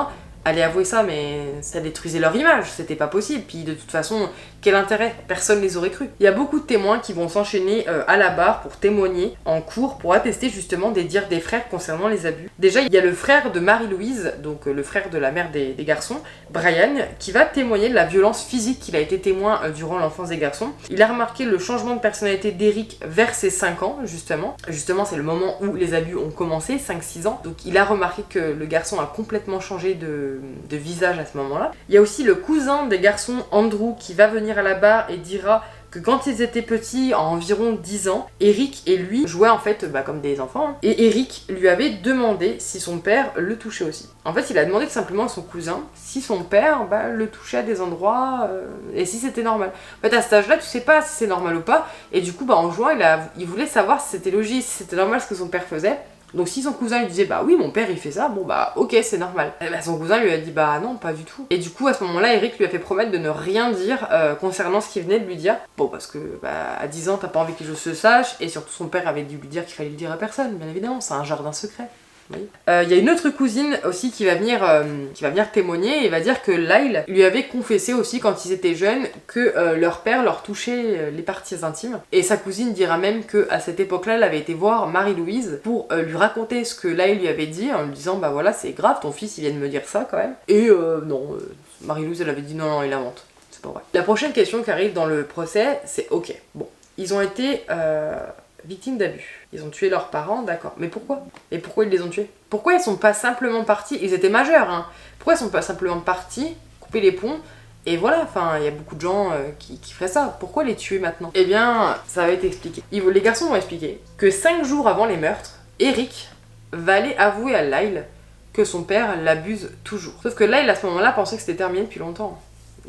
Aller avouer ça, mais ça détruisait leur image, c'était pas possible. Puis de toute façon, quel intérêt? Personne les aurait cru. Il y a beaucoup de témoins qui vont s'enchaîner à la barre pour témoigner en cours, pour attester justement des dires des frères concernant les abus. Déjà, il y a le frère de Marie-Louise, donc le frère de la mère des garçons, Brian, qui va témoigner de la violence physique qu'il a été témoin durant l'enfance des garçons. Il a remarqué le changement de personnalité d'Eric vers ses 5 ans, justement. Justement, c'est le moment où les abus ont commencé, 5-6 ans. Donc il a remarqué que le garçon a complètement changé de visage à ce moment-là. Il y a aussi le cousin des garçons, Andrew, qui va venir à la barre et dira que quand ils étaient petits, à environ 10 ans, Eric et lui jouaient en fait comme des enfants, et Eric lui avait demandé si son père le touchait aussi. En fait, il a demandé tout simplement à son cousin si son père le touchait à des endroits et si c'était normal. En fait, à cet âge-là, tu sais pas si c'est normal ou pas, et du coup, en jouant, il voulait savoir si c'était logique, si c'était normal ce que son père faisait. Donc si son cousin lui disait oui mon père il fait ça, ok c'est normal. Et son cousin lui a dit non pas du tout. Et du coup à ce moment là Eric lui a fait promettre de ne rien dire concernant ce qu'il venait de lui dire. Bon parce que à 10 ans t'as pas envie que les choses se sachent, et surtout son père avait dû lui dire qu'il fallait le dire à personne, bien évidemment, c'est un jardin secret. Il y a une autre cousine aussi qui va venir témoigner et va dire que Lyle lui avait confessé aussi quand ils étaient jeunes que leur père leur touchait les parties intimes, et sa cousine dira même qu'à cette époque-là elle avait été voir Marie-Louise pour lui raconter ce que Lyle lui avait dit en lui disant voilà c'est grave, ton fils il vient de me dire ça quand même, et non, Marie-Louise elle avait dit non il invente, c'est pas vrai. La prochaine question qui arrive dans le procès c'est ok, bon ils ont été victimes d'abus. Ils ont tué leurs parents, d'accord. Mais pourquoi? Et pourquoi ils les ont tués? Pourquoi ils sont pas simplement partis? Ils étaient majeurs, Pourquoi ils sont pas simplement partis, couper les ponts, et voilà, enfin, il y a beaucoup de gens qui feraient ça. Pourquoi les tuer maintenant? Eh bien, ça va être expliqué. Les garçons vont expliquer que 5 jours avant les meurtres, Eric va aller avouer à Lyle que son père l'abuse toujours. Sauf que Lyle, à ce moment-là, pensait que c'était terminé depuis longtemps.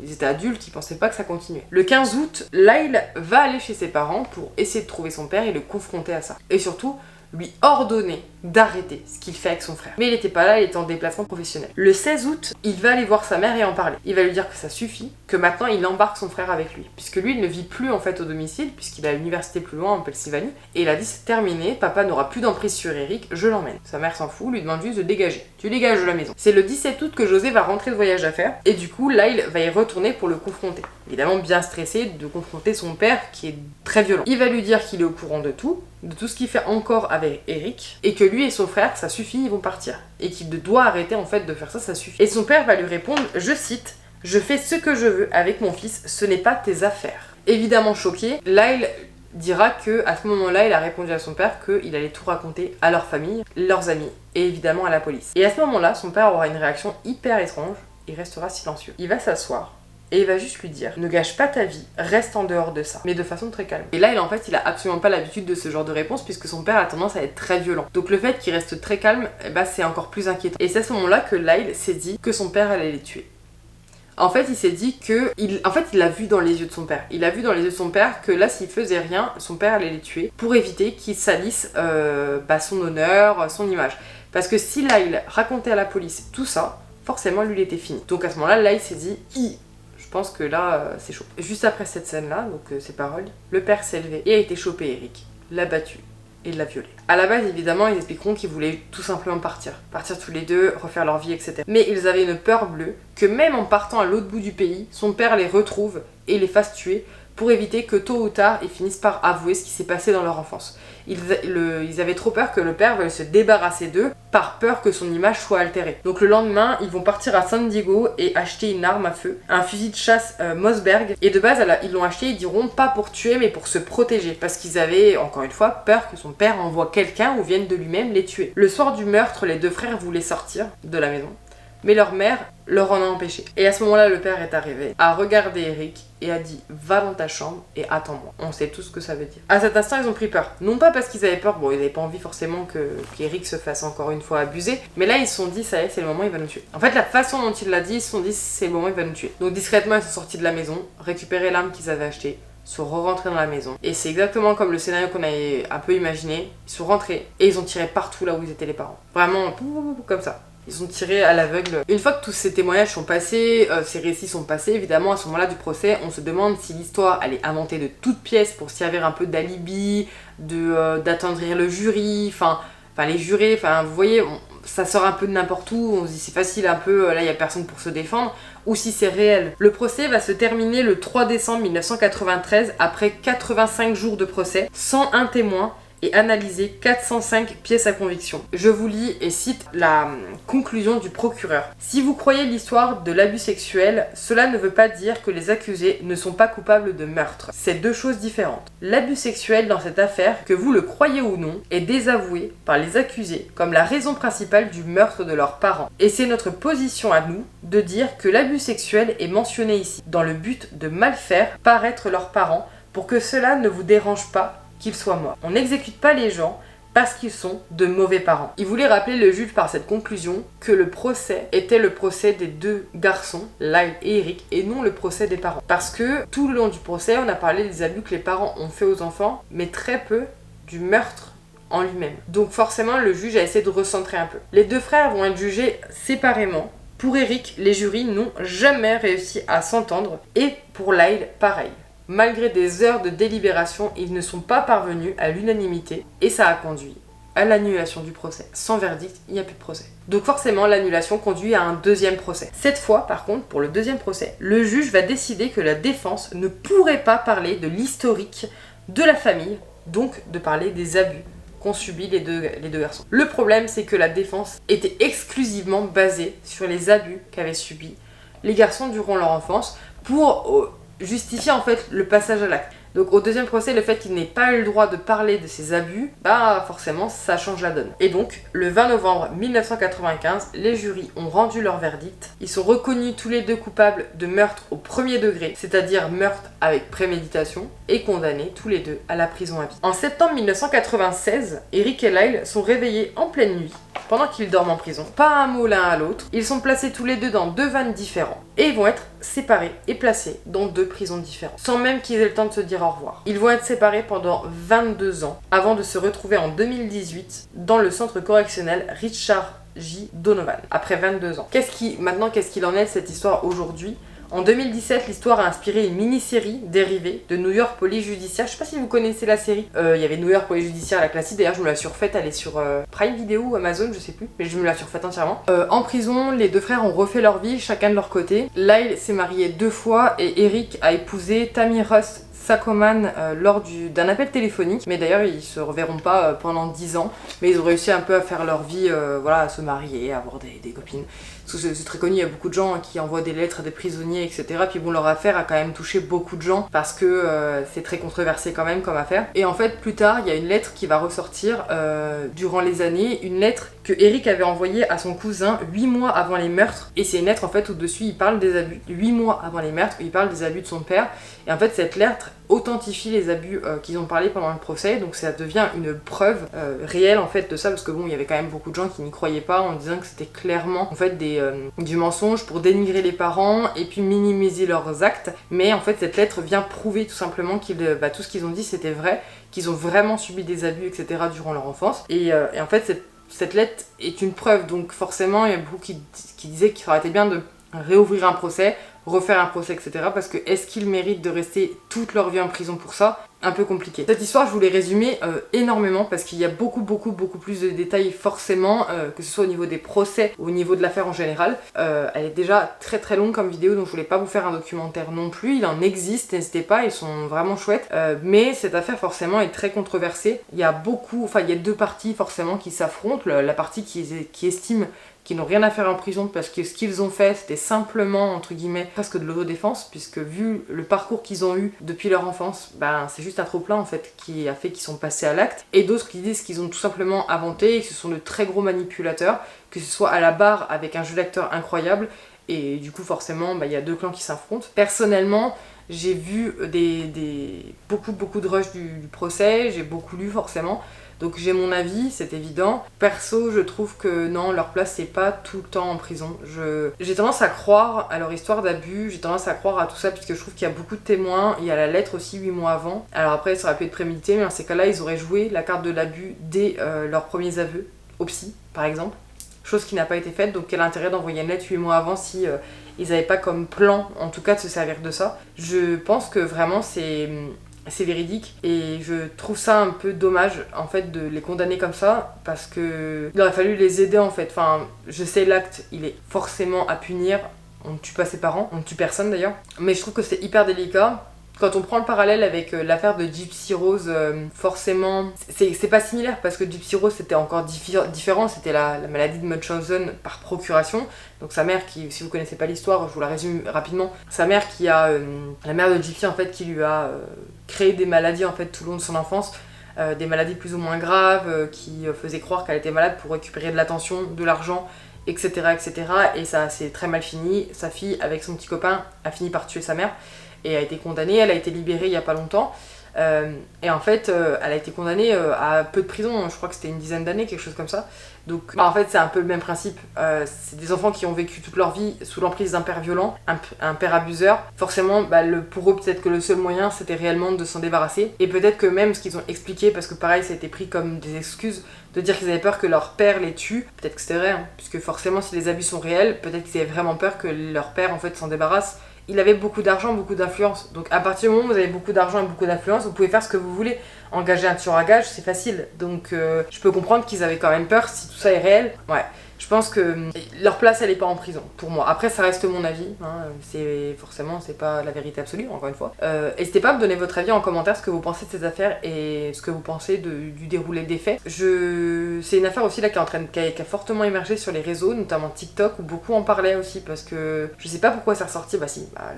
Ils étaient adultes, ils pensaient pas que ça continuait. Le 15 août, Lyle va aller chez ses parents pour essayer de trouver son père et le confronter à ça. Et surtout, lui ordonner d'arrêter ce qu'il fait avec son frère. Mais il était pas là, il était en déplacement professionnel. Le 16 août, il va aller voir sa mère et en parler. Il va lui dire que ça suffit, que maintenant il embarque son frère avec lui. Puisque lui, il ne vit plus en fait au domicile, puisqu'il est à l'université plus loin en Pennsylvanie. Et il a dit c'est terminé, papa n'aura plus d'emprise sur Eric, je l'emmène. Sa mère s'en fout, lui demande juste de dégager. Tu dégages de la maison. C'est le 17 août que José va rentrer de voyage d'affaires. Et du coup, Lyle va y retourner pour le confronter. Évidemment bien stressé de confronter son père qui est très violent. Il va lui dire qu'il est au courant de tout ce qu'il fait encore avec Eric, et que lui et son frère, ça suffit, ils vont partir. Et qu'il doit arrêter en fait de faire ça, ça suffit. Et son père va lui répondre, je cite, « Je fais ce que je veux avec mon fils, ce n'est pas tes affaires. » Évidemment choqué, Lyle dira que à ce moment-là, il a répondu à son père qu'il allait tout raconter à leur famille, leurs amis et évidemment à la police. Et à ce moment-là, son père aura une réaction hyper étrange, il restera silencieux. Il va s'asseoir et il va juste lui dire: ne gâche pas ta vie, reste en dehors de ça, mais de façon très calme. Et là, il a absolument pas l'habitude de ce genre de réponse puisque son père a tendance à être très violent. Donc le fait qu'il reste très calme, c'est encore plus inquiétant. Et c'est à ce moment-là que Lyle s'est dit que son père allait les tuer. En fait, il s'est dit que... il l'a vu dans les yeux de son père. Il a vu dans les yeux de son père que là, s'il faisait rien, son père allait les tuer pour éviter qu'il salisse son honneur, son image. Parce que si Lyle racontait à la police tout ça, forcément, lui, il était fini. Donc à ce moment-là, Lyle s'est dit... Je pense que là, c'est chaud. Juste après cette scène-là, donc ces paroles, le père s'est levé et a été chopé Eric, l'a battu et l'a violé. À la base, évidemment, ils expliqueront qu'ils voulaient tout simplement partir tous les deux, refaire leur vie, etc. Mais ils avaient une peur bleue que même en partant à l'autre bout du pays, son père les retrouve et les fasse tuer pour éviter que tôt ou tard, ils finissent par avouer ce qui s'est passé dans leur enfance. Ils avaient trop peur que le père veuille se débarrasser d'eux par peur que son image soit altérée. Donc le lendemain, ils vont partir à San Diego et acheter une arme à feu, un fusil de chasse Mossberg. Et de base, ils l'ont acheté, ils diront pas pour tuer mais pour se protéger. Parce qu'ils avaient, encore une fois, peur que son père envoie quelqu'un ou vienne de lui-même les tuer. Le soir du meurtre, les deux frères voulaient sortir de la maison, mais leur mère leur en a empêché. Et à ce moment-là, le père est arrivé, a regardé Eric et a dit: va dans ta chambre et attends-moi. On sait tout ce que ça veut dire. À cet instant, ils ont pris peur. Non pas parce qu'ils avaient peur, ils n'avaient pas envie forcément qu'Eric se fasse encore une fois abuser, mais là, ils se sont dit: ça y est, c'est le moment, il va nous tuer. En fait, la façon dont il l'a dit, ils se sont dit: c'est le moment, il va nous tuer. Donc discrètement, ils sont sortis de la maison, récupéré l'arme qu'ils avaient achetée, sont rentrés dans la maison. Et c'est exactement comme le scénario qu'on avait un peu imaginé. Ils sont rentrés et ils ont tiré partout là où ils étaient les parents. Vraiment, comme ça. Ils ont tiré à l'aveugle. Une fois que tous ces témoignages sont passés, ces récits sont passés, évidemment, à ce moment-là du procès, on se demande si l'histoire, elle est inventée de toutes pièces pour servir un peu d'alibi, d'attendrir le jury, enfin les jurés, vous voyez, ça sort un peu de n'importe où, on se dit c'est facile un peu, là il y a personne pour se défendre, ou si c'est réel. Le procès va se terminer le 3 décembre 1993, après 85 jours de procès, sans un témoin, et analyser 405 pièces à conviction. Je vous lis et cite la conclusion du procureur. Si vous croyez l'histoire de l'abus sexuel, cela ne veut pas dire que les accusés ne sont pas coupables de meurtre. C'est deux choses différentes. L'abus sexuel dans cette affaire, que vous le croyez ou non, est désavoué par les accusés comme la raison principale du meurtre de leurs parents. Et c'est notre position à nous de dire que l'abus sexuel est mentionné ici, dans le but de mal faire paraître leurs parents pour que cela ne vous dérange pas qu'ils soient morts. On n'exécute pas les gens parce qu'ils sont de mauvais parents. Il voulait rappeler le juge par cette conclusion que le procès était le procès des deux garçons, Lyle et Eric, et non le procès des parents. Parce que tout le long du procès, on a parlé des abus que les parents ont fait aux enfants, mais très peu du meurtre en lui-même. Donc forcément, le juge a essayé de recentrer un peu. Les deux frères vont être jugés séparément. Pour Eric, les jurys n'ont jamais réussi à s'entendre, et pour Lyle, pareil. Malgré des heures de délibération, ils ne sont pas parvenus à l'unanimité et ça a conduit à l'annulation du procès. Sans verdict, il n'y a plus de procès. Donc forcément, l'annulation conduit à un deuxième procès. Cette fois, par contre, pour le deuxième procès, le juge va décider que la défense ne pourrait pas parler de l'historique de la famille, donc de parler des abus qu'ont subis les deux garçons. Le problème, c'est que la défense était exclusivement basée sur les abus qu'avaient subis les garçons durant leur enfance pour justifier en fait le passage à l'acte. Donc au deuxième procès, le fait qu'il n'ait pas eu le droit de parler de ses abus, forcément ça change la donne. Et donc, le 20 novembre 1995, les jurys ont rendu leur verdict. Ils sont reconnus tous les deux coupables de meurtre au premier degré, c'est-à-dire meurtre avec préméditation, et condamnés tous les deux à la prison à vie. En septembre 1996, Eric et Lyle sont réveillés en pleine nuit, pendant qu'ils dorment en prison. Pas un mot l'un à l'autre, ils sont placés tous les deux dans deux vannes différents, et ils vont être séparés et placés dans deux prisons différentes, sans même qu'ils aient le temps de se dire au revoir. Ils vont être séparés pendant 22 ans, avant de se retrouver en 2018 dans le centre correctionnel Richard J. Donovan, après 22 ans. Qu'est-ce qu'il en est de cette histoire aujourd'hui ? En 2017, l'histoire a inspiré une mini-série dérivée de New York Police Judiciaire. Je sais pas si vous connaissez la série. Il y avait New York Police Judiciaire, la classique. D'ailleurs, je me la suis refaite. Elle est sur Prime Video ou Amazon, je sais plus. Mais je me la suis refaite entièrement. En prison, les deux frères ont refait leur vie, chacun de leur côté. Lyle s'est marié 2 fois et Eric a épousé Tammy Rust Sakoman lors d'un appel téléphonique, mais d'ailleurs ils se reverront pas pendant 10 ans, mais ils ont réussi un peu à faire leur vie, voilà, à se marier, à avoir des copines. Parce que c'est très connu, il y a beaucoup de gens qui envoient des lettres à des prisonniers, etc. Puis bon, leur affaire a quand même touché beaucoup de gens parce que c'est très controversé quand même comme affaire. Et en fait, plus tard, il y a une lettre qui va ressortir durant les années, une lettre que Eric avait envoyée à son cousin 8 mois avant les meurtres. Et c'est une lettre en fait où dessus il parle des abus, 8 mois avant les meurtres, où il parle des abus de son père. Et en fait, cette lettre authentifie les abus qu'ils ont parlé pendant le procès, donc ça devient une preuve réelle en fait de ça, parce que bon, il y avait quand même beaucoup de gens qui n'y croyaient pas en disant que c'était clairement en fait du mensonge pour dénigrer les parents et puis minimiser leurs actes. Mais en fait, cette lettre vient prouver tout simplement tout ce qu'ils ont dit c'était vrai, qu'ils ont vraiment subi des abus, etc. durant leur enfance. Et en fait, cette lettre est une preuve, donc forcément, il y a beaucoup qui disaient qu'il aurait été bien de réouvrir un procès, refaire un procès, etc. Parce que est-ce qu'ils méritent de rester toute leur vie en prison pour ça? Un peu compliqué. Cette histoire, je voulais résumer énormément parce qu'il y a beaucoup plus de détails forcément, que ce soit au niveau des procès ou au niveau de l'affaire en général. Elle est déjà très longue comme vidéo, donc je voulais pas vous faire un documentaire non plus. Il en existe, n'hésitez pas, ils sont vraiment chouettes. Mais cette affaire forcément est très controversée. Il y a deux parties forcément qui s'affrontent. La partie qui estime qu'ils n'ont rien à faire en prison parce que ce qu'ils ont fait c'était simplement entre guillemets presque de l'autodéfense, puisque vu le parcours qu'ils ont eu depuis leur enfance, c'est juste un trop plein en fait qui a fait qu'ils sont passés à l'acte. Et d'autres qui disent qu'ils ont tout simplement inventé et que ce sont de très gros manipulateurs, que ce soit à la barre avec un jeu d'acteur incroyable, et du coup forcément il y a deux clans qui s'affrontent. Personnellement, j'ai vu beaucoup de rushs du procès, j'ai beaucoup lu forcément. Donc j'ai mon avis, c'est évident. Perso, je trouve que non, leur place c'est pas tout le temps en prison. J'ai tendance à croire à leur histoire d'abus, j'ai tendance à croire à tout ça puisque je trouve qu'il y a beaucoup de témoins. Il y a la lettre aussi 8 mois avant. Alors après, ça aurait pu être prémédité, mais dans ces cas-là, ils auraient joué la carte de l'abus dès leurs premiers aveux, au psy par exemple. Chose qui n'a pas été faite, donc quel intérêt d'envoyer une lettre 8 mois avant si ils n'avaient pas comme plan, en tout cas, de se servir de ça. Je pense que vraiment c'est véridique et je trouve ça un peu dommage en fait de les condamner comme ça parce que il aurait fallu les aider en fait. Enfin, je sais l'acte il est forcément à punir, on ne tue pas ses parents, on ne tue personne d'ailleurs, mais je trouve que c'est hyper délicat. Quand on prend le parallèle avec l'affaire de Gypsy Rose, forcément, c'est pas similaire parce que Gypsy Rose c'était encore différent, c'était la maladie de Munchausen par procuration. Donc sa mère qui, si vous connaissez pas l'histoire, je vous la résume rapidement, sa mère qui a, la mère de Gypsy en fait qui lui a créé des maladies en fait tout le long de son enfance, des maladies plus ou moins graves, qui faisaient croire qu'elle était malade pour récupérer de l'attention, de l'argent, etc. Et ça s'est très mal fini. Sa fille avec son petit copain a fini par tuer sa mère et a été condamnée, elle a été libérée il y a pas longtemps. Et en fait, elle a été condamnée à peu de prison, je crois que c'était une dizaine d'années, quelque chose comme ça. Donc en fait, c'est un peu le même principe. C'est des enfants qui ont vécu toute leur vie sous l'emprise d'un père violent, un père abuseur. Forcément, pour eux, peut-être que le seul moyen, c'était réellement de s'en débarrasser. Et peut-être que même ce qu'ils ont expliqué, parce que pareil, ça a été pris comme des excuses, de dire qu'ils avaient peur que leur père les tue. Peut-être que c'était vrai, hein, puisque forcément, si les abus sont réels, peut-être qu'ils avaient vraiment peur que leur père, en fait, s'en débarrasse. Il avait beaucoup d'argent, beaucoup d'influence. Donc à partir du moment où vous avez beaucoup d'argent et beaucoup d'influence, vous pouvez faire ce que vous voulez. Engager un tueur à gage, c'est facile. Donc je peux comprendre qu'ils avaient quand même peur si tout ça est réel. Ouais. Je pense que leur place, elle est pas en prison, pour moi. Après, ça reste mon avis. Hein. C'est pas la vérité absolue, encore une fois. N'hésitez pas à me donner votre avis en commentaire, ce que vous pensez de ces affaires et ce que vous pensez du déroulé des faits. C'est une affaire aussi là qui a fortement émergé sur les réseaux, notamment TikTok, où beaucoup en parlaient aussi, parce que je sais pas pourquoi c'est ressorti.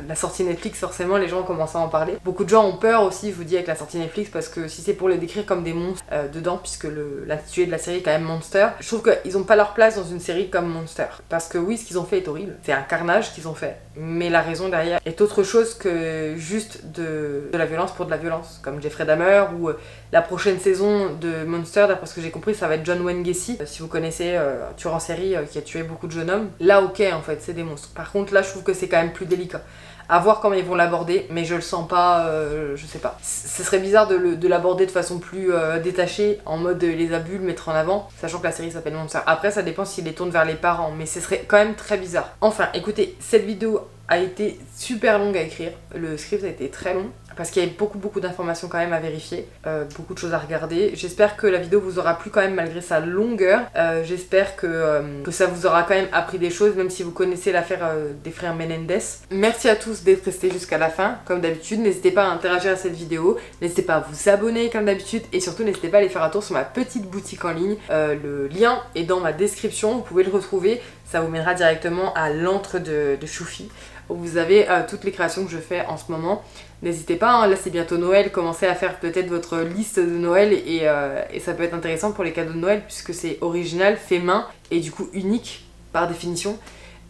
La sortie Netflix, forcément, les gens ont commencé à en parler. Beaucoup de gens ont peur aussi, je vous dis, avec la sortie Netflix, parce que si c'est pour les décrire comme des monstres dedans, puisque l'intitulé de la série est quand même Monster, je trouve qu'ils ont pas leur place dans une série comme Monster. Parce que oui, ce qu'ils ont fait est horrible. C'est un carnage qu'ils ont fait. Mais la raison derrière est autre chose que juste de la violence pour de la violence. Comme Jeffrey Dahmer ou la prochaine saison de Monster, d'après ce que j'ai compris, ça va être John Wayne Gacy. Si vous connaissez, tueur en série qui a tué beaucoup de jeunes hommes. Là, ok, en fait, c'est des monstres. Par contre, là, je trouve que c'est quand même plus délicat. À voir comment ils vont l'aborder, mais je le sens pas, je sais pas. Ce serait bizarre de l'aborder de façon plus détachée, en mode les abus, le mettre en avant, sachant que la série s'appelle Monster. Après, ça dépend s'ils les tournent vers les parents, mais ce serait quand même très bizarre. Enfin, écoutez, cette vidéo a été super longue à écrire. Le script a été très long parce qu'il y avait beaucoup d'informations quand même à vérifier, beaucoup de choses à regarder. J'espère que la vidéo vous aura plu quand même malgré sa longueur. J'espère que ça vous aura quand même appris des choses, même si vous connaissez l'affaire des frères Menendez. Merci à tous d'être restés jusqu'à la fin, comme d'habitude. N'hésitez pas à interagir à cette vidéo, n'hésitez pas à vous abonner comme d'habitude, et surtout n'hésitez pas à aller faire un tour sur ma petite boutique en ligne. Le lien est dans ma description, vous pouvez le retrouver, ça vous mènera directement à l'antre de Choufi, où vous avez toutes les créations que je fais en ce moment. N'hésitez pas, hein, là c'est bientôt Noël, commencez à faire peut-être votre liste de Noël et ça peut être intéressant pour les cadeaux de Noël puisque c'est original, fait main et du coup unique par définition.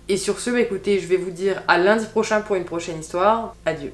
Et sur ce, écoutez, je vais vous dire à lundi prochain pour une prochaine histoire. Adieu.